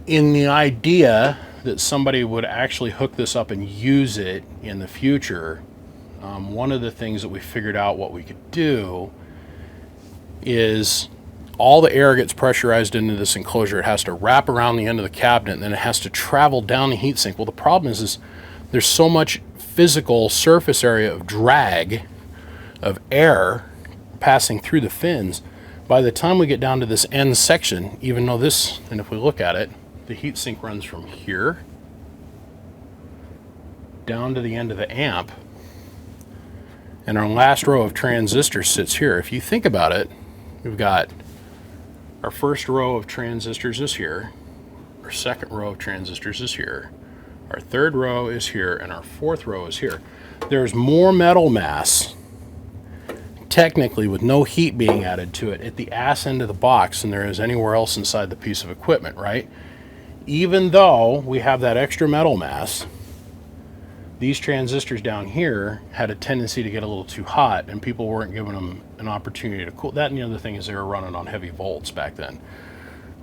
in the idea that somebody would actually hook this up and use it in the future. One of the things that we figured out what we could do is all the air gets pressurized into this enclosure. It has to wrap around the end of the cabinet, and then it has to travel down the heatsink. Well, the problem is there's so much physical surface area of drag of air passing through the fins. By the time we get down to this end section, even though this, and if we look at it, the heatsink runs from here down to the end of the amp, and our last row of transistors sits here. If you think about it, we've got our first row of transistors is here, our second row of transistors is here, our third row is here, and our fourth row is here. There's more metal mass, technically with no heat being added to it, at the ass end of the box than there is anywhere else inside the piece of equipment, right? Even though we have that extra metal mass, these transistors down here had a tendency to get a little too hot, and people weren't giving them an opportunity to cool. That and the other thing is they were running on heavy volts back then.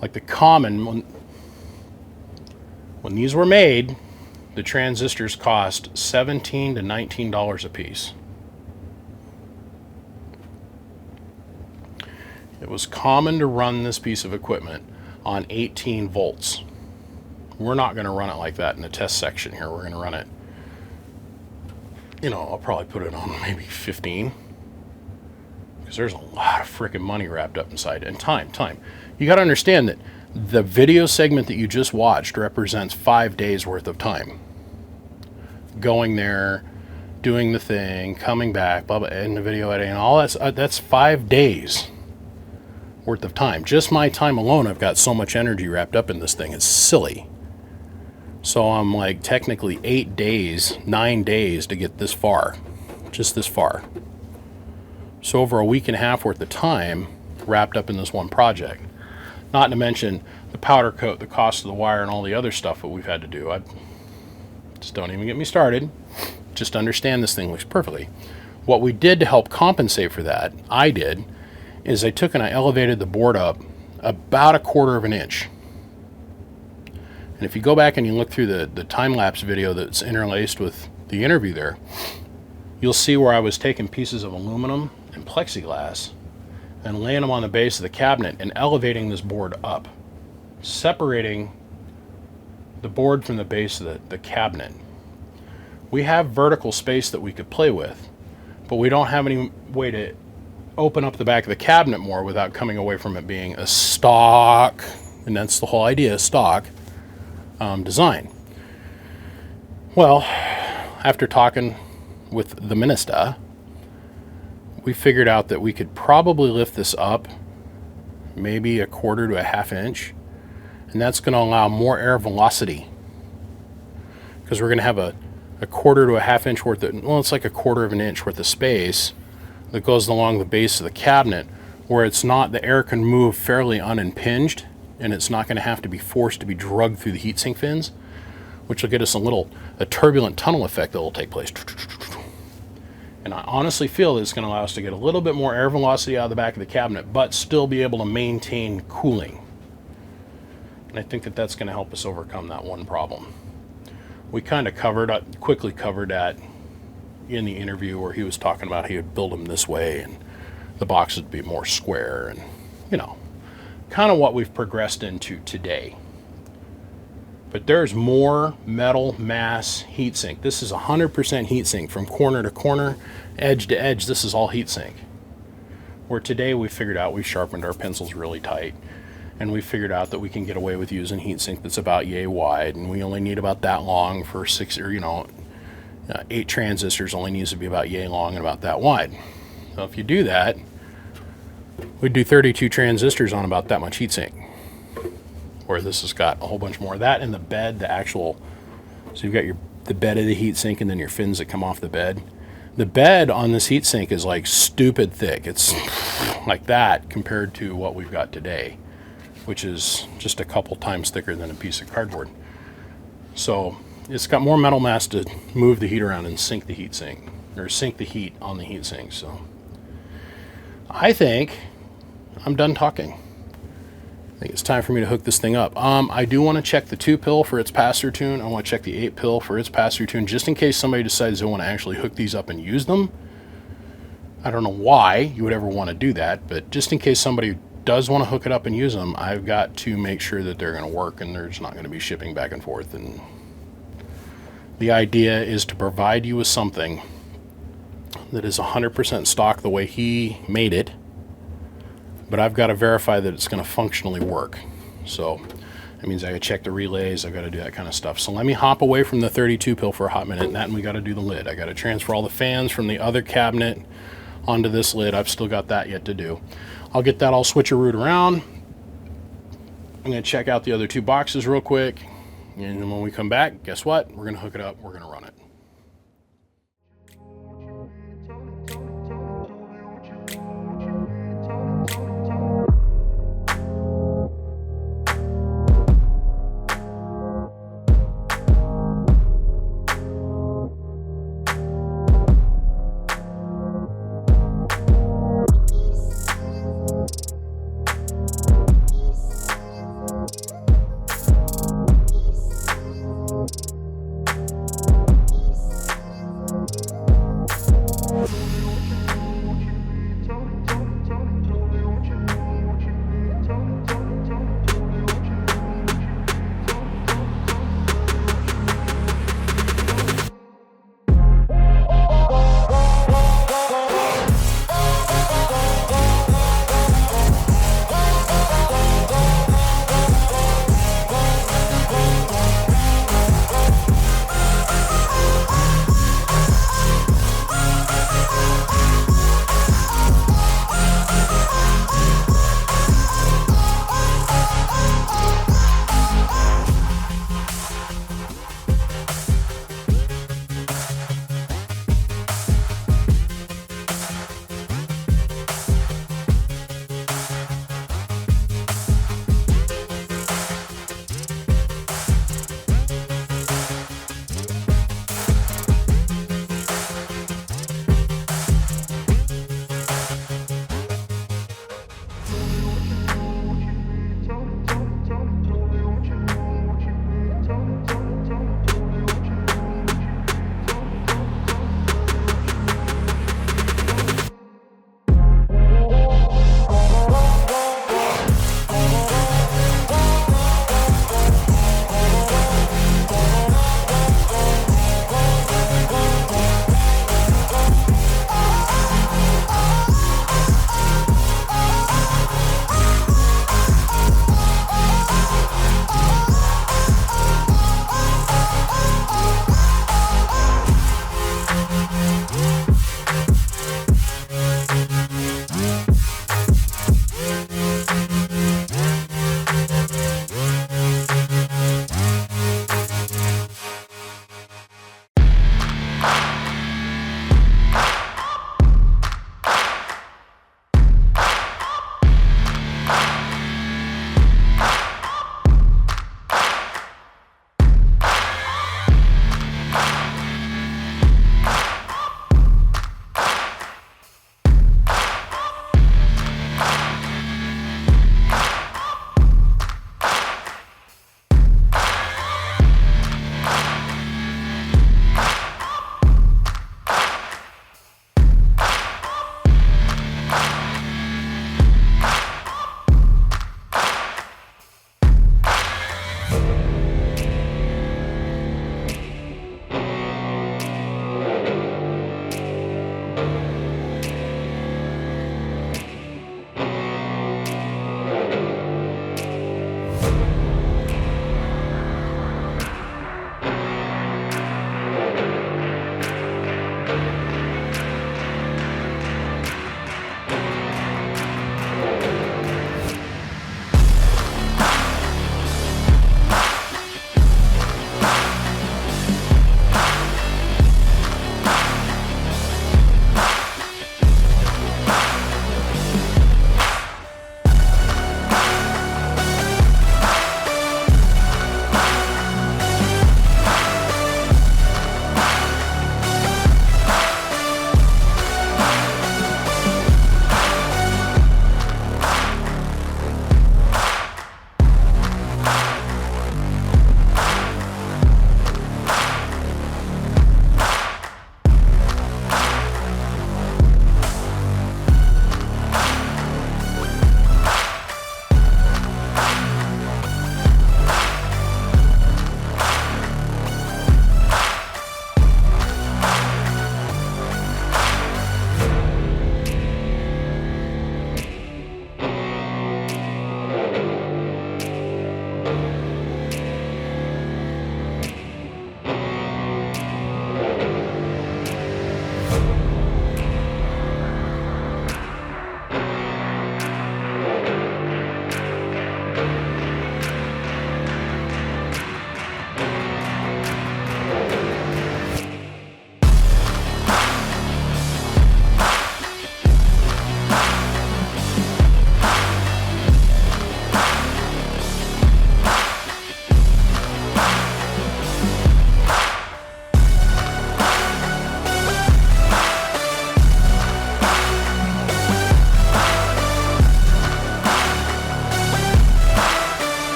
Like the common, when these were made, the transistors cost $17 to $19 a piece. It was common to run this piece of equipment on 18 volts. We're not going to run it like that in the test section here. We're going to run it, you know, I'll probably put it on maybe 15, because there's a lot of freaking money wrapped up inside, and time. You got to understand that the video segment that you just watched represents 5 days worth of time. Going there, doing the thing, coming back, blah, blah, and the video editing, all that's 5 days worth of time. Just my time alone, I've got so much energy wrapped up in this thing. It's silly. So I'm like technically 8 days, 9 days to get this far, just this far. So over a week and a half worth of time wrapped up in this one project. Not to mention the powder coat, the cost of the wire, and all the other stuff that we've had to do. Just don't even get me started. Just understand this thing works perfectly. What we did to help compensate for that, I did, is I took and I elevated the board up about 1/4 of an inch. And if you go back and you look through the time-lapse video that's interlaced with the interview there, you'll see where I was taking pieces of aluminum and plexiglass and laying them on the base of the cabinet and elevating this board up, separating the board from the base of the cabinet. We have vertical space that we could play with, but we don't have any way to open up the back of the cabinet more without coming away from it being a stock, and that's the whole idea, stock design. Well, after talking with the minister, we figured out that we could probably lift this up maybe 1/4 to 1/2 inch, and that's going to allow more air velocity, because we're going to have a 1/4 to 1/2 inch worth of, well, it's like 1/4 of an inch worth of space that goes along the base of the cabinet, where it's not, the air can move fairly unimpinged, and it's not going to have to be forced to be drugged through the heatsink fins, which will get us a turbulent tunnel effect that will take place. And I honestly feel that it's going to allow us to get a little bit more air velocity out of the back of the cabinet, but still be able to maintain cooling. And I think that that's going to help us overcome that one problem. We kind of quickly covered that in the interview, where he was talking about he would build them this way and the box would be more square, and, you know, kind of what we've progressed into today. But there's more metal mass heatsink. This is 100% heatsink from corner to corner, edge to edge. This is all heatsink. Where today we figured out, we sharpened our pencils really tight, and we figured out that we can get away with using heatsink that's about yay wide, and we only need about that long for 8 transistors. Only needs to be about yay long and about that wide. So if you do that, we'd do 32 transistors on about that much heatsink. Where this has got a whole bunch more of that, and the bed, the actual, so you've got the bed of the heatsink and then your fins that come off the bed. The bed on this heatsink is like stupid thick. It's like that compared to what we've got today, which is just a couple times thicker than a piece of cardboard. So it's got more metal mass to move the heat around and sink the heatsink, or sink the heat on the heatsink. So I think I'm done talking. I think it's time for me to hook this thing up. I do want to check the 2-pill for its pass-through tune. I want to check the 8-pill for its pass-through tune, just in case somebody decides they want to actually hook these up and use them. I don't know why you would ever want to do that, but just in case somebody does want to hook it up and use them, I've got to make sure that they're going to work and there's not going to be shipping back and forth. And the idea is to provide you with something that is 100% stock the way he made it, but I've got to verify that it's going to functionally work. So That means I gotta check the relays, I gotta do that kind of stuff. So let me hop away from the 32 pill for a hot minute, and we gotta do the lid. I gotta transfer all the fans from the other cabinet onto this lid. I've still got that yet to do. I'll get that all switcherooed around. I'm gonna check out the other 2 boxes real quick. And then when we come back, guess what? We're gonna hook it up, we're gonna run it.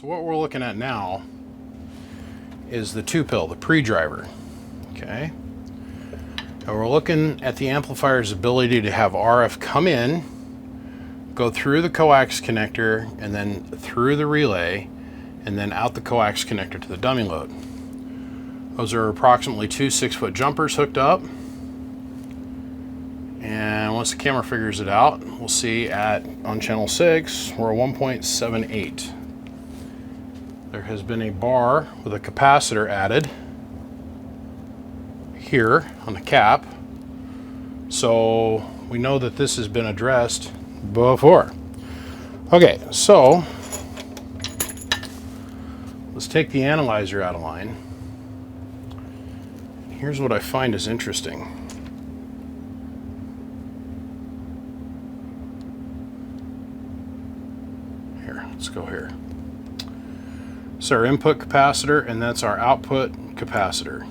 So what we're looking at now is the 2-pill, the pre-driver, okay? And we're looking at the amplifier's ability to have RF come in, go through the coax connector, and then through the relay, and then out the coax connector to the dummy load. Those are approximately 2 6-foot jumpers hooked up. And once the camera figures it out, we'll see on channel 6, we're a 1.78. there has been a bar with a capacitor added here on the cap. So we know that this has been addressed before. Okay, so let's take the analyzer out of line. Here's what I find is interesting. Here, let's go here. So our input capacitor, and that's our output capacitor.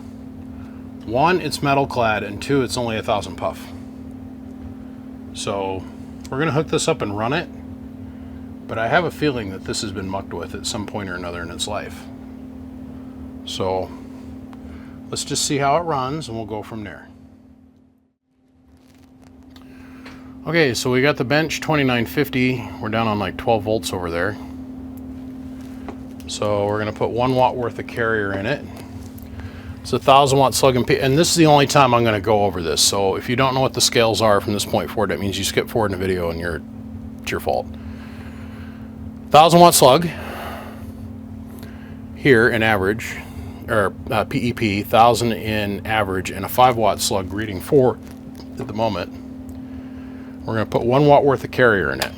One, it's metal clad, and two, it's only 1,000 puff. So we're gonna hook this up and run it, but I have a feeling that this has been mucked with at some point or another in its life. So let's just see how it runs and we'll go from there. Okay, so we got the bench 2950. We're down on like 12 volts over there. So we're gonna put 1 watt worth of carrier in it. It's a 1,000 watt slug and this is the only time I'm gonna go over this. So if you don't know what the scales are from this point forward, that means you skip forward in the video and it's your fault. 1,000 watt slug here in average, or PEP, 1,000 in average, and a 5 watt slug reading 4 at the moment. We're gonna put 1 watt worth of carrier in it.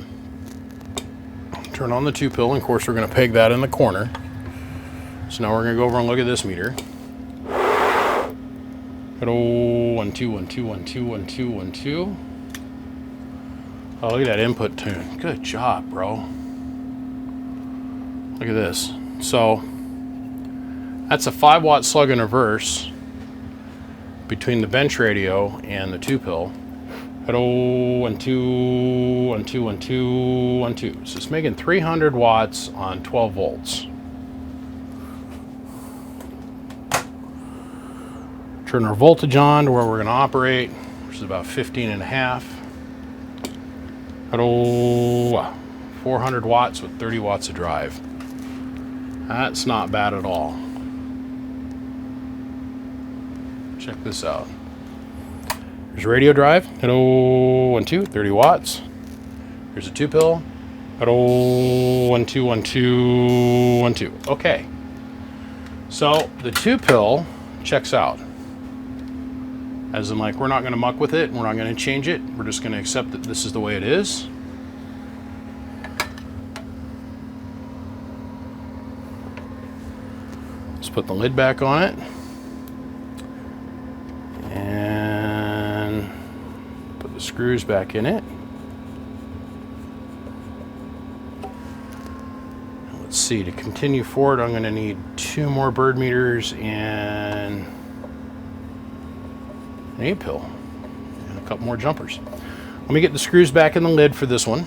Turn on the 2-pill, and of course we're going to peg that in the corner. So now we're going to go over and look at this meter. Hello, 1 2 1 2 1 2 1 2 1 2. Oh, look at that input tune. Good job, bro. Look at this. So that's a 5 watt slug in reverse between the bench radio and the 2-pill. Hello, 1 2 1 2 1 2 1 2. So it's making 300 watts on 12 volts. Turn our voltage on to where we're going to operate, which is about 15.5. Hello, 400 watts with 30 watts of drive. That's not bad at all. Check this out. There's radio drive. Hello, 1 2, 30 watts. Here's a 2-pill. Hello, 1 2 1 2 1 2. Okay. So the 2-pill checks out. As in, like, we're not going to muck with it. We're not going to change it. We're just going to accept that this is the way it is. Let's put the lid back on it. And put the screws back in it. Let's see, to continue forward, I'm going to need 2 more bird meters and an 8-pill and a couple more jumpers. Let me get the screws back in the lid for this one,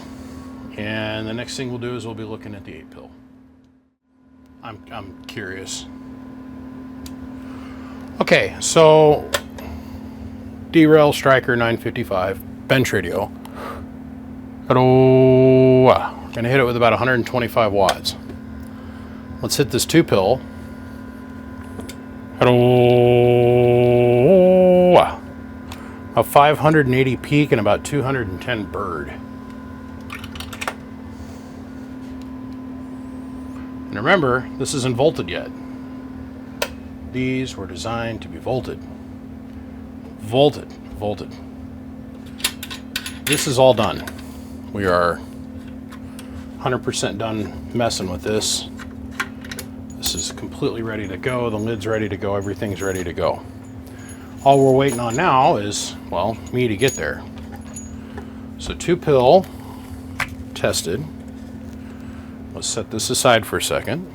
and the next thing we'll do is we'll be looking at the 8-pill. I'm curious. Okay, so derail striker 955 bench radio. Hello, gonna hit it with about 125 watts. Let's hit this 2-pill. Hello. A 580 peak and about 210 bird. And remember, this isn't volted yet. These were designed to be volted. Volted. This is all done. We are 100% done messing with this. This is completely ready to go. The lid's ready to go. Everything's ready to go. All we're waiting on now is, well, me to get there. So 2-pill tested. Let's set this aside for a second.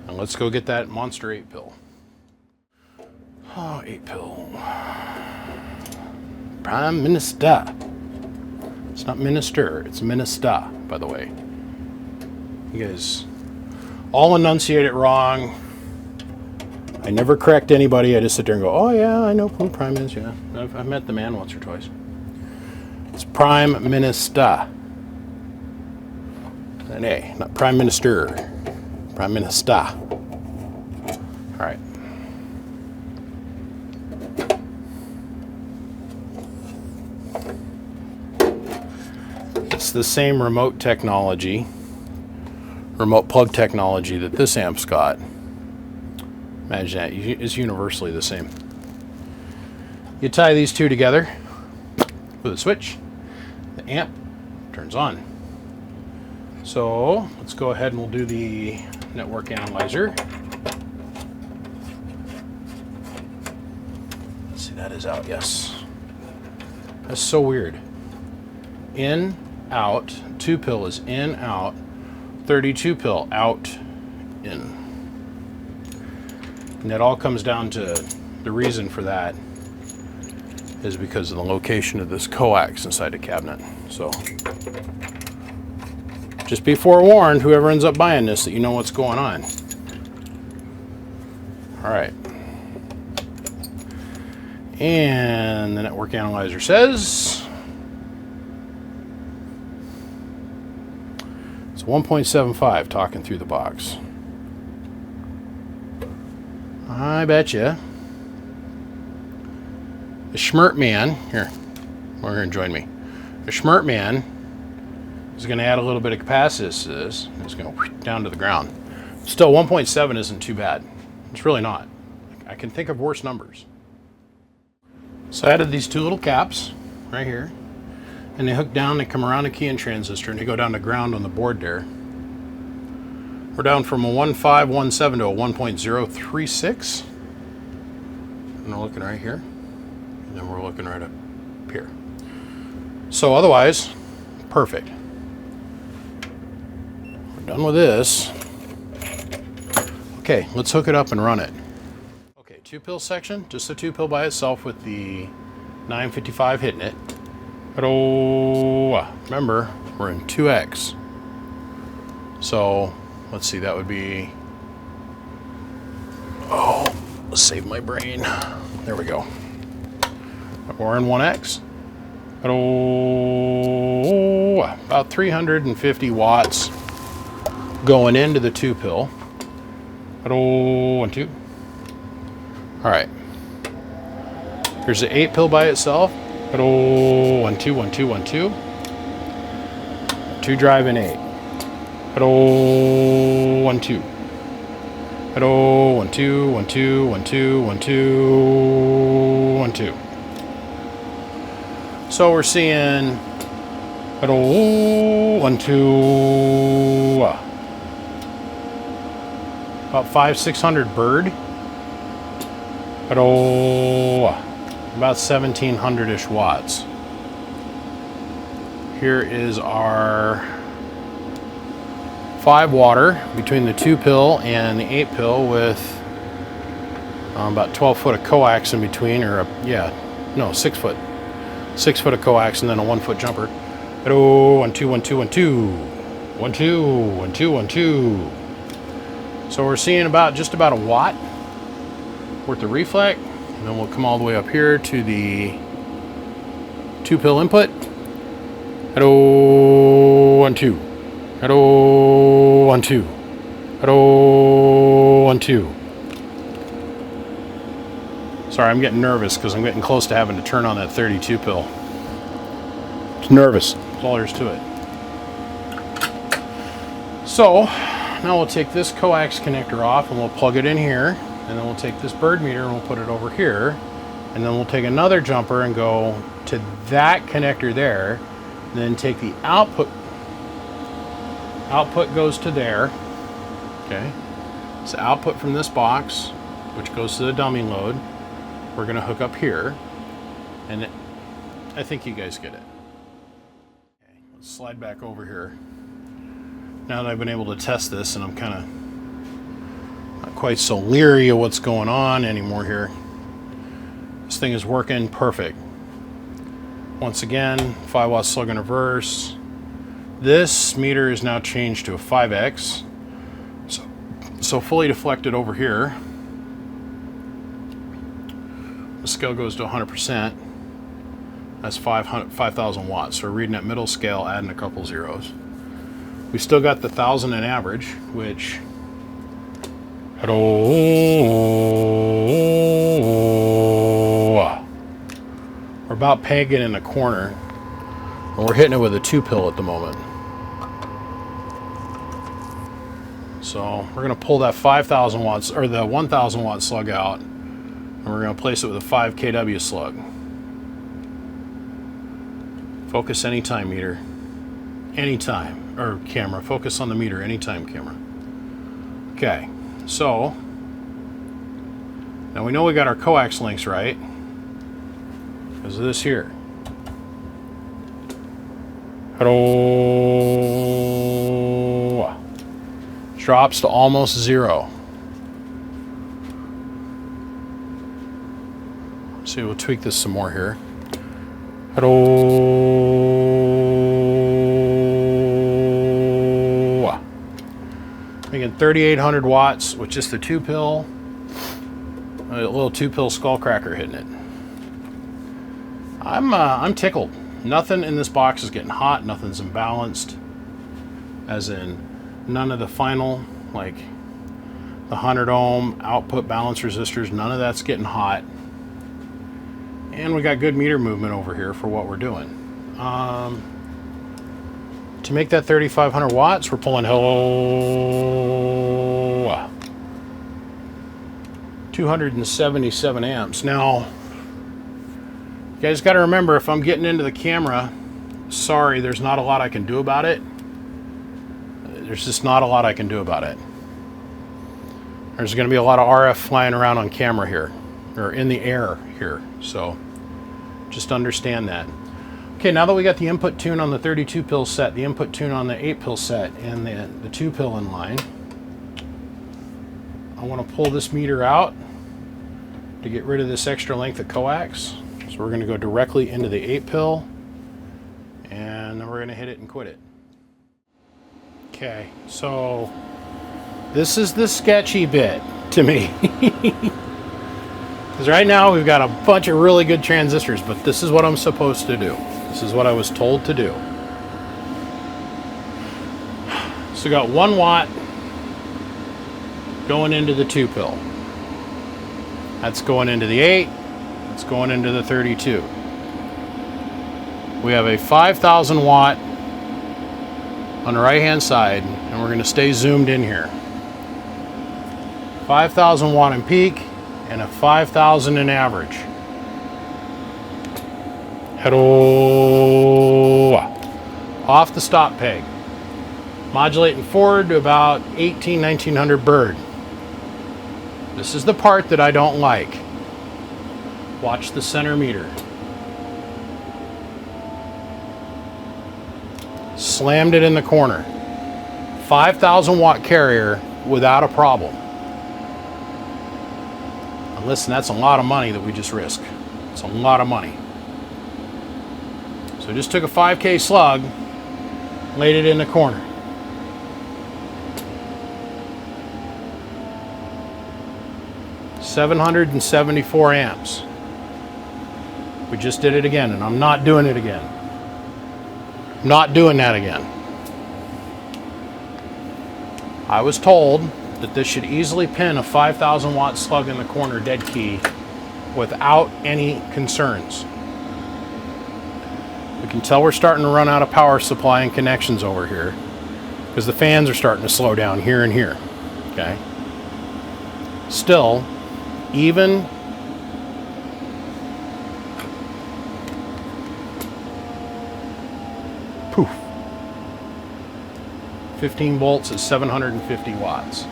And let's go get that monster 8-pill. Oh, 8-pill. Prime Minister. It's not minister, it's minister, by the way. You guys all enunciate it wrong. I never correct anybody. I just sit there and go, oh yeah, I know who Prime is, yeah. I've met the man once or twice. It's Prime Minister. An A, not Prime Minister. Prime Minister. All right. It's the same remote technology. remote plug technology that this amp's got. Imagine that, it's universally the same. You tie these two together with a switch, the amp turns on. So let's go ahead and we'll do the network analyzer. Let's see, that is out, yes. That's so weird. In, out, 2-pill is in, out, 32-pill, out, in. And it all comes down to the reason for that is because of the location of this coax inside the cabinet. So just be forewarned, whoever ends up buying this, that you know what's going on. All right. And the network analyzer says it's 1.75 talking through the box. I bet you the Schmirt man, here, over here and join me. The Schmirt man is going to add a little bit of capacitance to this. It's going to down to the ground. Still, 1.7 isn't too bad. It's really not. I can think of worse numbers. So I added these two little caps right here, and they hook down, they come around a key-in transistor, and they go down to ground on the board there. We're down from a 1.517 to a 1.036. And we're looking right here. And then we're looking right up here. So otherwise, perfect. We're done with this. Okay, let's hook it up and run it. Okay, 2-pill section, just the 2-pill by itself with the 955 hitting it. But oh, remember, we're in 2x. So let's see, that would be, oh, let's save my brain. There we go. We're in 1x. Oh, about 350 watts going into the 2-pill. Oh, 1, 2. All right. Here's the 8-pill by itself. Oh, 1, 2, 1, 2, 1, 2. 2 drive in 8. Oh, 1, 2. Oh, 1, 2, 1, 2, 1, 2, 1, 2, 1, 2. So we're seeing, oh, 1, 2, about 500-600 bird. Oh, about 1,700-ish watts. Here is our 5 water between the 2-pill and the 8-pill with about 12 foot of coax in between, or 6 foot. 6 foot of coax and then a 1 foot jumper. Oh, 1, 2, 1, 2, 1, 2. 1, 2, 1, 2, 1, 2. So we're seeing just about a watt worth of reflect. And then we'll come all the way up here to the 2-pill input. Hello, 1, 2. Hello, 1, 2. Hello, 1, 2. Sorry, I'm getting nervous because I'm getting close to having to turn on that 32 pill. It's nervous. That's all there is to it. So now we'll take this coax connector off and we'll plug it in here. And then we'll take this bird meter and we'll put it over here. And then we'll take another jumper and go to that connector there. And then take the output. Output goes to there. Okay. So output from this box, which goes to the dummy load. We're going to hook up here, and I think you guys get it. Okay, let's slide back over here. Now that I've been able to test this, and I'm kind of not quite so leery of what's going on anymore here. This thing is working perfect. Once again, 5 watt slug in reverse. This meter is now changed to a 5x. So fully deflected over here. The scale goes to 100%. That's 5,000 watts. So we're reading at middle scale, adding a couple zeros. We still got the 1,000 in average, which we're about pegging in the corner, and we're hitting it with a 2-pill at the moment. So we're going to pull that 5,000 watts or the 1,000 watt slug out, and we're going to place it with a 5 kW slug. Focus anytime meter. Anytime. Or camera. Focus on the meter. Anytime camera. Okay. So now we know we got our coax links right because of this here. Hello. Drops to almost 0. See, we'll tweak this some more here. Hello. Making 3,800 watts with just the 2-pill. A little 2-pill Skullcracka hitting it. I'm tickled. Nothing in this box is getting hot. Nothing's imbalanced. As in, none of the final, like the 100 ohm output balance resistors, none of that's getting hot. And we got good meter movement over here for what we're doing. To make that 3,500 watts, we're pulling 277 amps. Now, you guys got to remember, if I'm getting into the camera, sorry, there's not a lot I can do about it. There's just not a lot I can do about it. There's going to be a lot of RF flying around on camera here, or in the air here, so just understand that. Okay, now that we got the input tune on the 32 pill set, the input tune on the 8 pill set, and the 2 pill in line, I want to pull this meter out to get rid of this extra length of coax. So we're going to go directly into the 8 pill, and then we're going to hit it and quit it. Okay, so this is the sketchy bit to me. Because right now we've got a bunch of really good transistors, but this is what I'm supposed to do. This is what I was told to do. So we got 1 watt going into the 2 pill. That's going into the 8. It's going into the 32. We have a 5,000 watt on the right hand side, and we're going to stay zoomed in here. 5,000 watt in peak and a 5,000 in average. Hello. Off the stop peg. Modulating forward to about 1900 bird. This is the part that I don't like. Watch the center meter. Slammed it in the corner. 5,000 watt carrier without a problem. And listen, that's a lot of money that we just risked. It's a lot of money. So just took a 5K slug, laid it in the corner. $774 amps. We just did it again, and I'm not doing it again. Not doing that again. I was told that this should easily pin a 5,000 watt slug in the corner dead key without any concerns. We can tell we're starting to run out of power supply and connections over here because the fans are starting to slow down here and here. Okay. Still, even poof, 15 volts is 750 watts.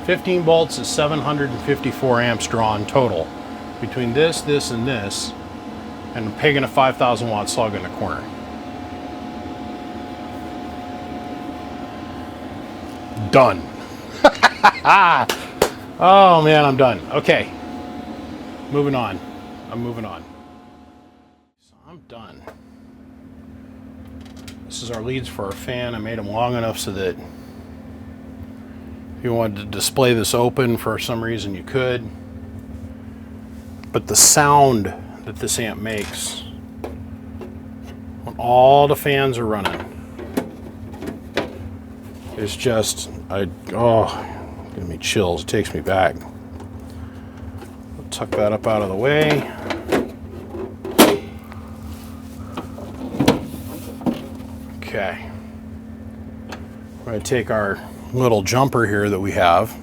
15 volts is 754 amps drawn total between this, this, and this, and pegging a 5,000 watt slug in the corner. Done. Oh man, I'm done. Okay, moving on. I'm moving on. So I'm done. This is our leads for our fan. I made them long enough so that if you wanted to display this open for some reason you could. But the sound that this amp makes when all the fans are running is just, give me chills. It takes me back. I'll tuck that up out of the way. Okay. We're going to take our little jumper here that we have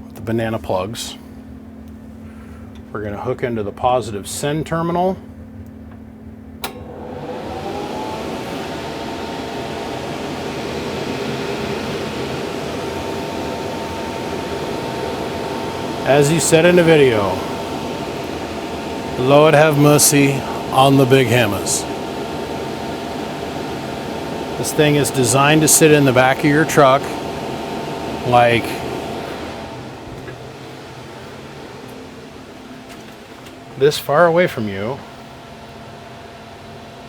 with the banana plugs. We're going to hook into the positive send terminal. As he said in the video, Lord have mercy on the big hammers. This thing is designed to sit in the back of your truck like this far away from you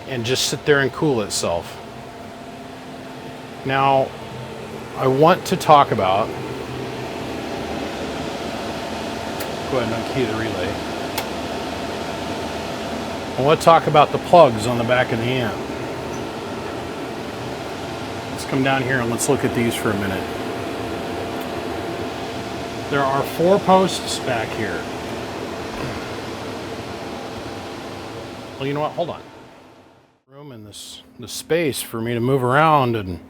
and just sit there and cool itself. Now, I want to talk about, go ahead and unkey the relay. I want to talk about the plugs on the back of the amp. Let's come down here and let's look at these for a minute. There are 4 posts back here. Well, you know what? Hold on. Room in this space for me to move around, and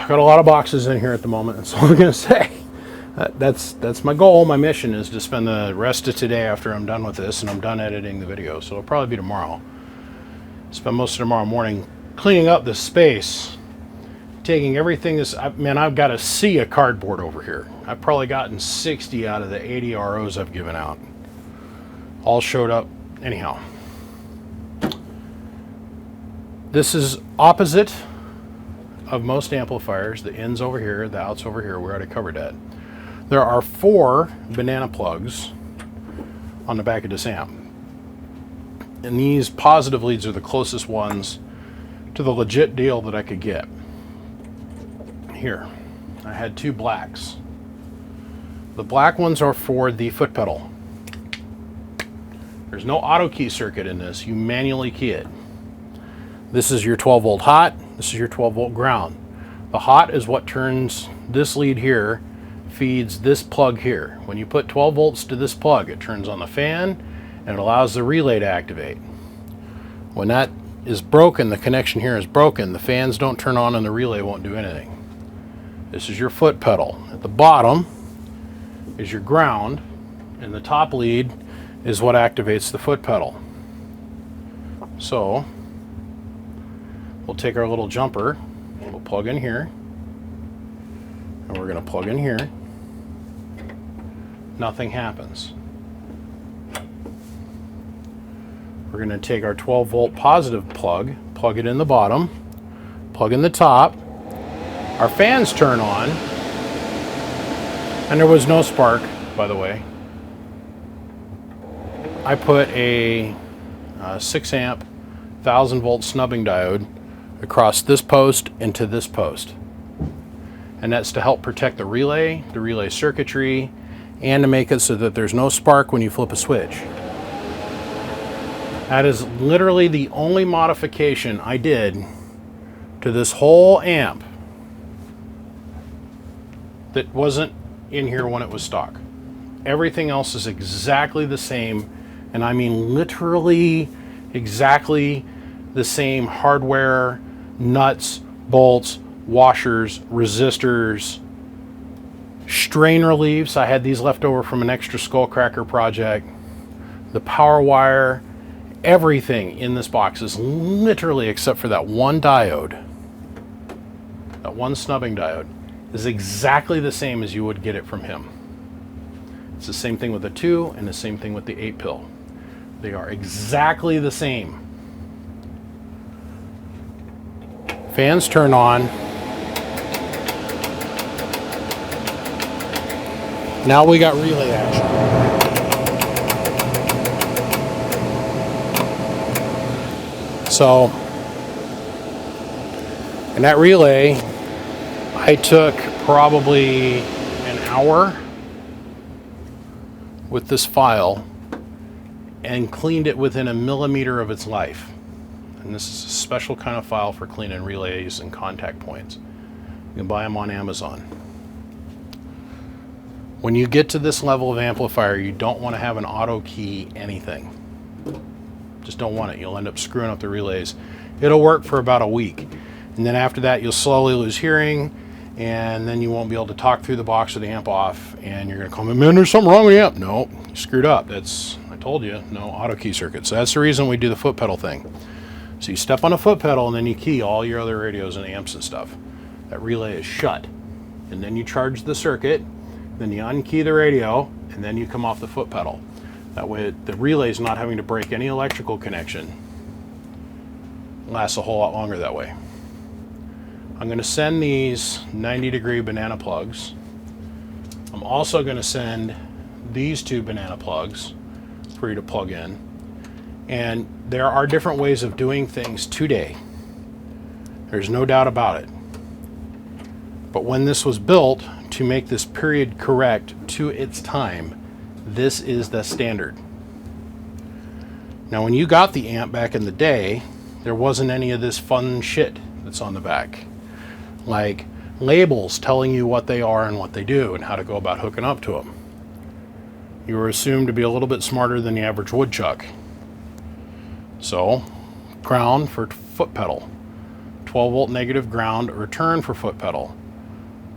got a lot of boxes in here at the moment. That's all I'm going to say. That's my goal. My mission is to spend the rest of today after I'm done with this, and I'm done editing the video, so it'll probably be tomorrow. Spend most of tomorrow morning cleaning up this space, taking everything this. Man, I've got a sea of cardboard over here. I've probably gotten 60 out of the 80 ROs I've given out. All showed up. Anyhow, this is opposite of most amplifiers. The in's over here, the out's over here. We already covered that. There are 4 banana plugs on the back of this amp. And these positive leads are the closest ones to the legit deal that I could get. Here, I had 2 blacks. The black ones are for the foot pedal. There's no auto key circuit in this. You manually key it. This is your 12 volt hot. This is your 12 volt ground. The hot is what turns this lead here, feeds this plug here. When you put 12 volts to this plug, it turns on the fan and it allows the relay to activate. When that is broken, the connection here is broken, the fans don't turn on and the relay won't do anything. This is your foot pedal. At the bottom is your ground, and the top lead is what activates the foot pedal. So we'll take our little jumper, we'll plug in here, and we're going to plug in here. Nothing happens. We're going to take our 12 volt positive plug, plug it in the bottom, plug in the top. Our fans turn on, and there was no spark, by the way. I put a 6 amp 1000 volt snubbing diode across this post into this post. And that's to help protect the relay circuitry, and to make it so that there's no spark when you flip a switch. That is literally the only modification I did to this whole amp that wasn't in here when it was stock. Everything else is exactly the same, and I mean literally exactly the same hardware, nuts, bolts, washers, resistors, strain reliefs. I had these left over from an extra Skullcracka project. The power wire, everything in this box is literally, except for that one diode, that one snubbing diode, is exactly the same as you would get it from him. It's the same thing with the 2 and the same thing with the 8 pill. They are exactly the same. Fans turn on. Now we got relay action. So, in that relay, I took probably an hour with this file and cleaned it within a millimeter of its life. And this is a special kind of file for cleaning relays and contact points. You can buy them on Amazon. When you get to this level of amplifier, you don't want to have an auto key anything. Just don't want it. You'll end up screwing up the relays. It'll work for about a week. And then after that, you'll slowly lose hearing, and then you won't be able to talk through the box with the amp off, and you're gonna call me, man, there's something wrong with the amp. No, you screwed up. That's, I told you, no auto key circuit. So that's the reason we do the foot pedal thing. So you step on a foot pedal and then you key all your other radios and amps and stuff. That relay is shut. And then you charge the circuit, then you unkey the radio, and then you come off the foot pedal. That way the relay is not having to break any electrical connection. It lasts a whole lot longer that way. I'm going to send these 90-degree banana plugs. I'm also going to send these 2 banana plugs for you to plug in. And there are different ways of doing things today. There's no doubt about it. But when this was built to make this period correct to its time, this is the standard. Now, when you got the amp back in the day, there wasn't any of this fun shit that's on the back. Like labels telling you what they are and what they do and how to go about hooking up to them. You were assumed to be a little bit smarter than the average woodchuck. So, ground for foot pedal, 12 volt negative ground return for foot pedal,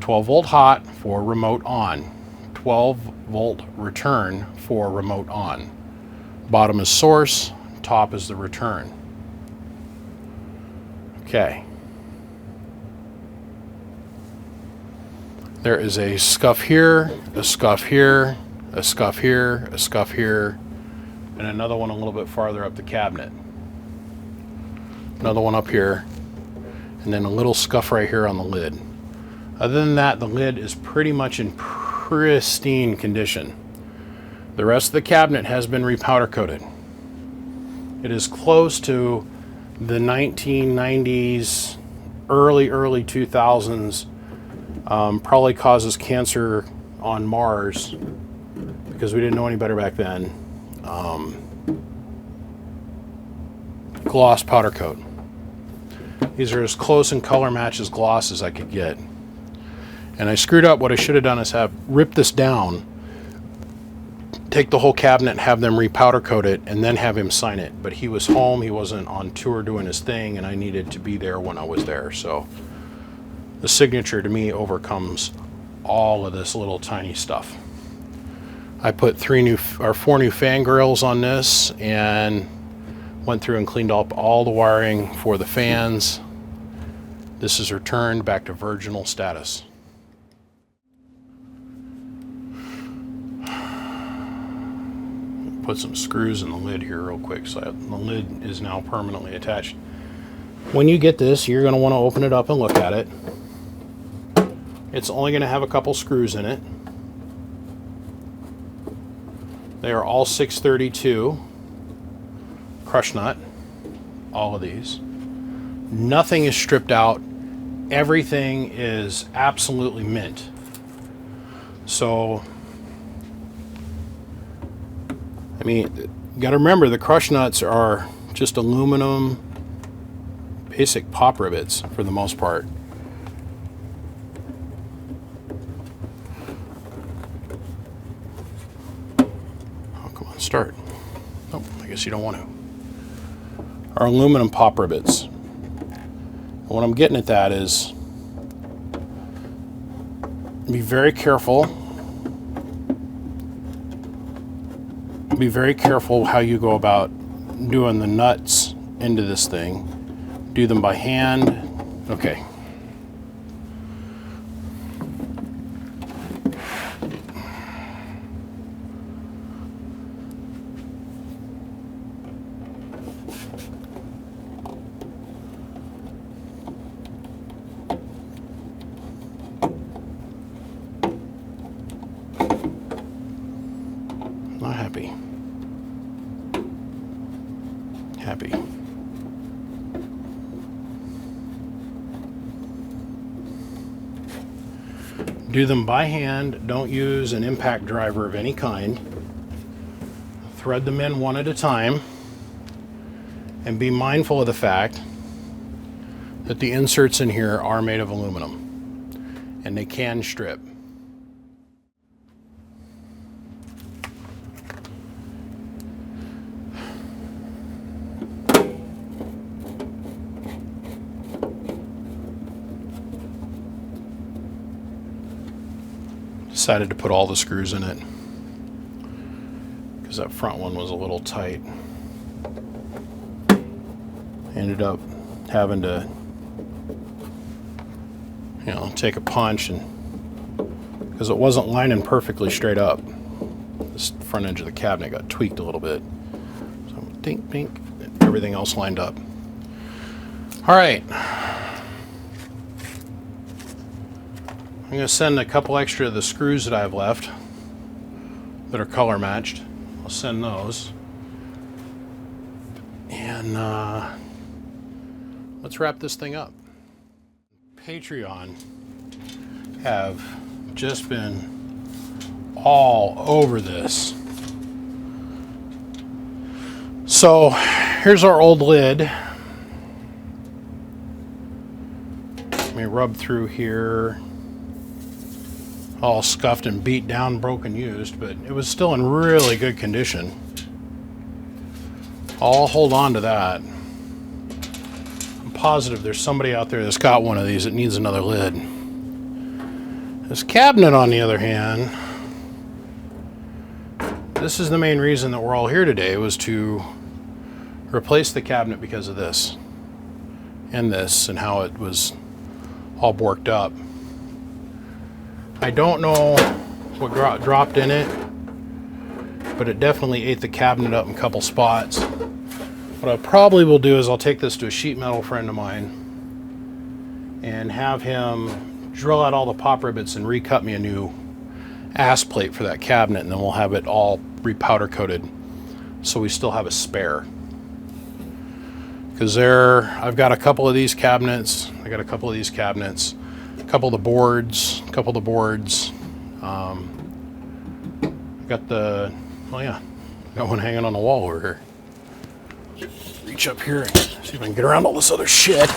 12 volt hot for remote on, 12 volt return for remote on. Bottom is source, top is the return. Okay. There is a scuff here, a scuff here, a scuff here, a scuff here, and another one a little bit farther up the cabinet. Another one up here, and then a little scuff right here on the lid. Other than that, the lid is pretty much in pristine condition. The rest of the cabinet has been repowder coated. It is close to the 1990s, early 2000s, probably causes cancer on Mars because we didn't know any better back then. Gloss powder coat. These are as close in color match as gloss as I could get. And I screwed up. What I should have done is have ripped this down, take the whole cabinet and have them repowder coat it, and then have him sign it. But he was home, he wasn't on tour doing his thing, and I needed to be there when I was there. So the signature to me overcomes all of this little tiny stuff. I put 4 new fan grills on this and went through and cleaned up all the wiring for the fans. This is returned back to virginal status. Put some screws in the lid here real quick. So the lid is now permanently attached. When you get this, you're going to want to open it up and look at it. It's only going to have a couple screws in it. They are all 632 crush nut, all of these. Nothing is stripped out. Everything is absolutely mint. So, I mean, you got to remember the crush nuts are just aluminum, basic pop rivets for the most part. Oh, come on, start. Oh, I guess you don't want to. Are aluminum pop rivets. And what I'm getting at that is be very careful. Be very careful how you go about doing the nuts into this thing. Do them by hand. Okay. Not happy. Happy. Do them by hand. Don't use an impact driver of any kind. Thread them in one at a time. And be mindful of the fact that the inserts in here are made of aluminum. And they can strip. Decided to put all the screws in it because that front one was a little tight. Ended up having to, take a punch, and because it wasn't lining perfectly straight up, this front edge of the cabinet got tweaked a little bit. So dink, dink, everything else lined up. All right. I'm going to send a couple extra of the screws that I have left that are color matched. I'll send those. And let's wrap this thing up. Patreon have just been all over this. So here's our old lid. Let me rub through here. All scuffed and beat down, broken, used, but it was still in really good condition. I'll hold on to that. I'm positive there's somebody out there that's got one of these that needs another lid. This cabinet, on the other hand, this is the main reason that we're all here today, was to replace the cabinet because of this and how it was all borked up. I don't know what dropped in it, but it definitely ate the cabinet up in a couple spots. What I probably will do is I'll take this to a sheet metal friend of mine and have him drill out all the pop rivets and recut me a new ass plate for that cabinet, and then we'll have it all repowder coated so we still have a spare. Because I've got a couple of these cabinets, a couple of the boards, got one hanging on the wall over here. Reach up here and see if I can get around all this other shit.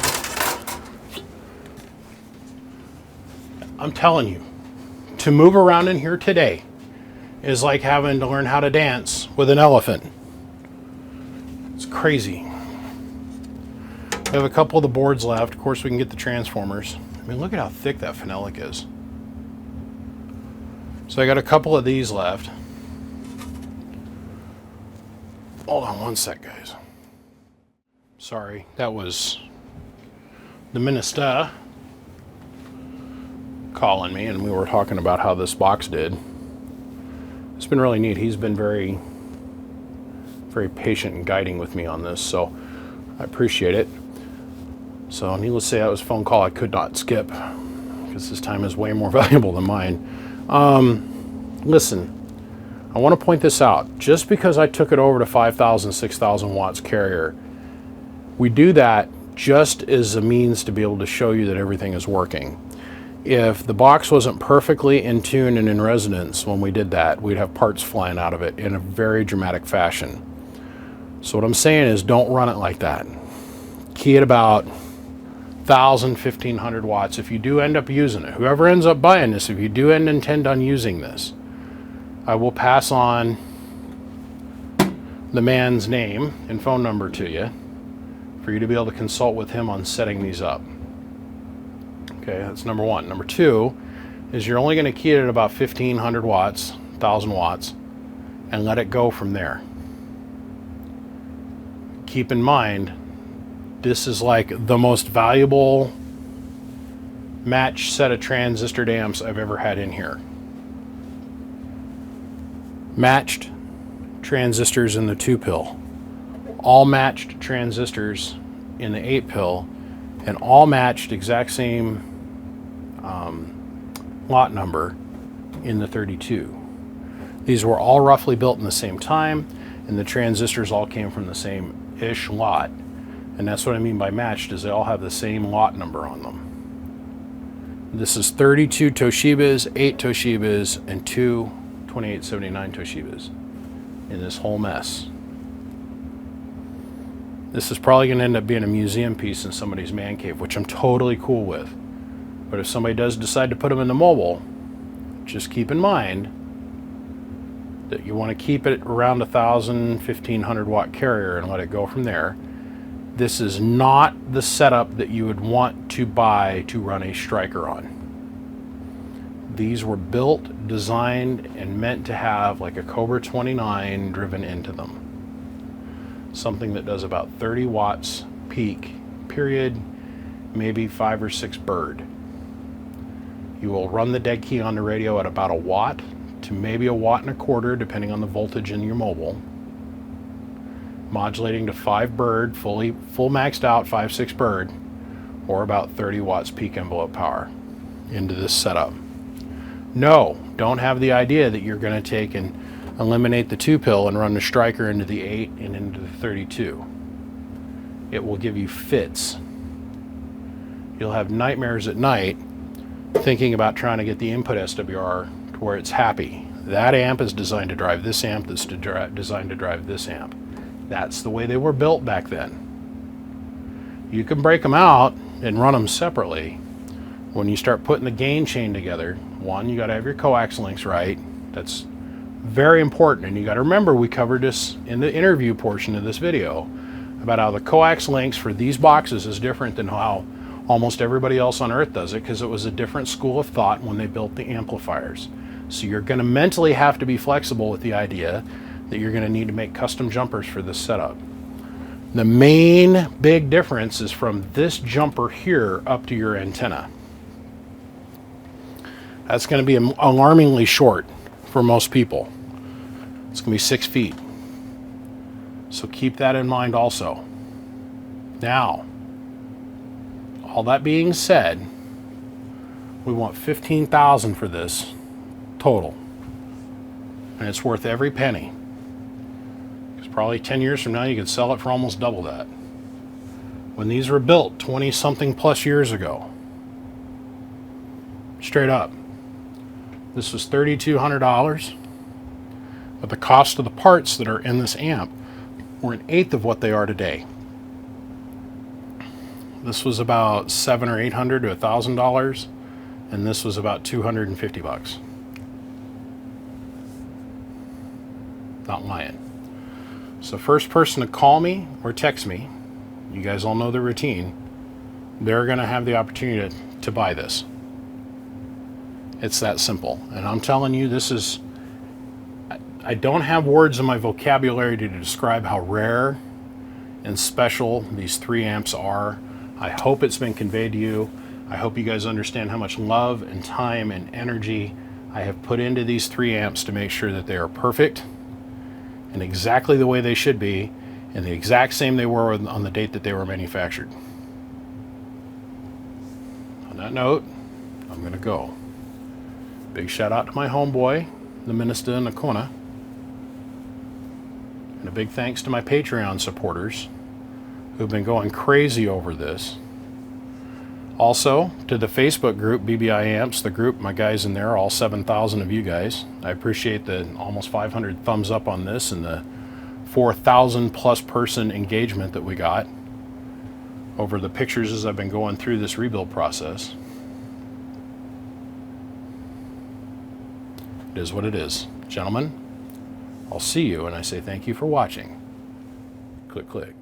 I'm telling you, to move around in here today is like having to learn how to dance with an elephant. It's crazy. We have a couple of the boards left. Of course, we can get the transformers. I mean, look at how thick that phenolic is. So I got a couple of these left. Hold on one sec, guys. Sorry, that was the minister calling me, and we were talking about how this box did. It's been really neat. He's been very, very patient and guiding with me on this, so I appreciate it. So needless to say, that was a phone call I could not skip because his time is way more valuable than mine. Listen, I want to point this out. Just because I took it over to 5,000, 6,000 watts carrier, we do that just as a means to be able to show you that everything is working. If the box wasn't perfectly in tune and in resonance when we did that, we'd have parts flying out of it in a very dramatic fashion. So what I'm saying is, don't run it like that. Key it about 1,000, 1,500 watts if you do end up using it. Whoever ends up buying this, if you do intend on using this, I will pass on the man's name and phone number to you for you to be able to consult with him on setting these up. Okay, that's number one. Number two is you're only going to key it at about 1,500 watts, 1,000 watts, and let it go from there. Keep in mind, this is like the most valuable match set of transistor amps I've ever had in here. Matched transistors in the 2-pill, all matched transistors in the 8-pill, and all matched exact same lot number in the 32. These were all roughly built in the same time, and the transistors all came from the same-ish lot. And that's what I mean by matched, is they all have the same lot number on them. This is 32 Toshibas, 8 Toshibas, and 2 2879 Toshibas in this whole mess. This is probably going to end up being a museum piece in somebody's man cave, which I'm totally cool with. But if somebody does decide to put them in the mobile, just keep in mind that you want to keep it around 1,000, 1,500 watt carrier and let it go from there. This is not the setup that you would want to buy to run a striker on. These were built, designed, and meant to have like a Cobra 29 driven into them. Something that does about 30 watts peak, period, maybe 5 or 6 bird. You will run the dead key on the radio at about a watt to maybe a watt and a quarter, depending on the voltage in your mobile. Modulating to 5 bird, full maxed out 5-6 bird, or about 30 watts peak envelope power into this setup. No, don't have the idea that you're going to take and eliminate the 2-pill and run the striker into the 8 and into the 32. It will give you fits. You'll have nightmares at night thinking about trying to get the input SWR to where it's happy. That amp is designed to drive this amp that's designed to drive this amp. That's the way they were built back then. You can break them out and run them separately. When you start putting the gain chain together, one, you got to have your coax links right. That's very important, and you got to remember we covered this in the interview portion of this video about how the coax links for these boxes is different than how almost everybody else on earth does it, because it was a different school of thought when they built the amplifiers. So you're going to mentally have to be flexible with the idea that you're going to need to make custom jumpers for this setup. The main big difference is from this jumper here up to your antenna. That's going to be alarmingly short for most people. It's going to be 6 feet. So keep that in mind also. Now, all that being said, we want $15,000 for this total. And it's worth every penny. Because probably 10 years from now you could sell it for almost double that. When these were built 20 something plus years ago. Straight up. This was $3,200, but the cost of the parts that are in this amp were an eighth of what they are today. This was about $700 or $800 to $1,000, and this was about $250. Not lying. So first person to call me or text me, you guys all know the routine, they're going to have the opportunity to buy this. It's that simple. And I'm telling you, this is, I don't have words in my vocabulary to describe how rare and special these 3 amps are. I hope it's been conveyed to you. I hope you guys understand how much love and time and energy I have put into these 3 amps to make sure that they are perfect and exactly the way they should be, and the exact same they were on the date that they were manufactured. On that note, I'm going to go. Big shout out to my homeboy, the minister in the corner. And a big thanks to my Patreon supporters who've been going crazy over this. Also, to the Facebook group, BBI Amps, the group, my guys in there, all 7,000 of you guys. I appreciate the almost 500 thumbs up on this and the 4,000 plus person engagement that we got over the pictures as I've been going through this rebuild process. It is what it is. Gentlemen, I'll see you, and I say thank you for watching. Click, click.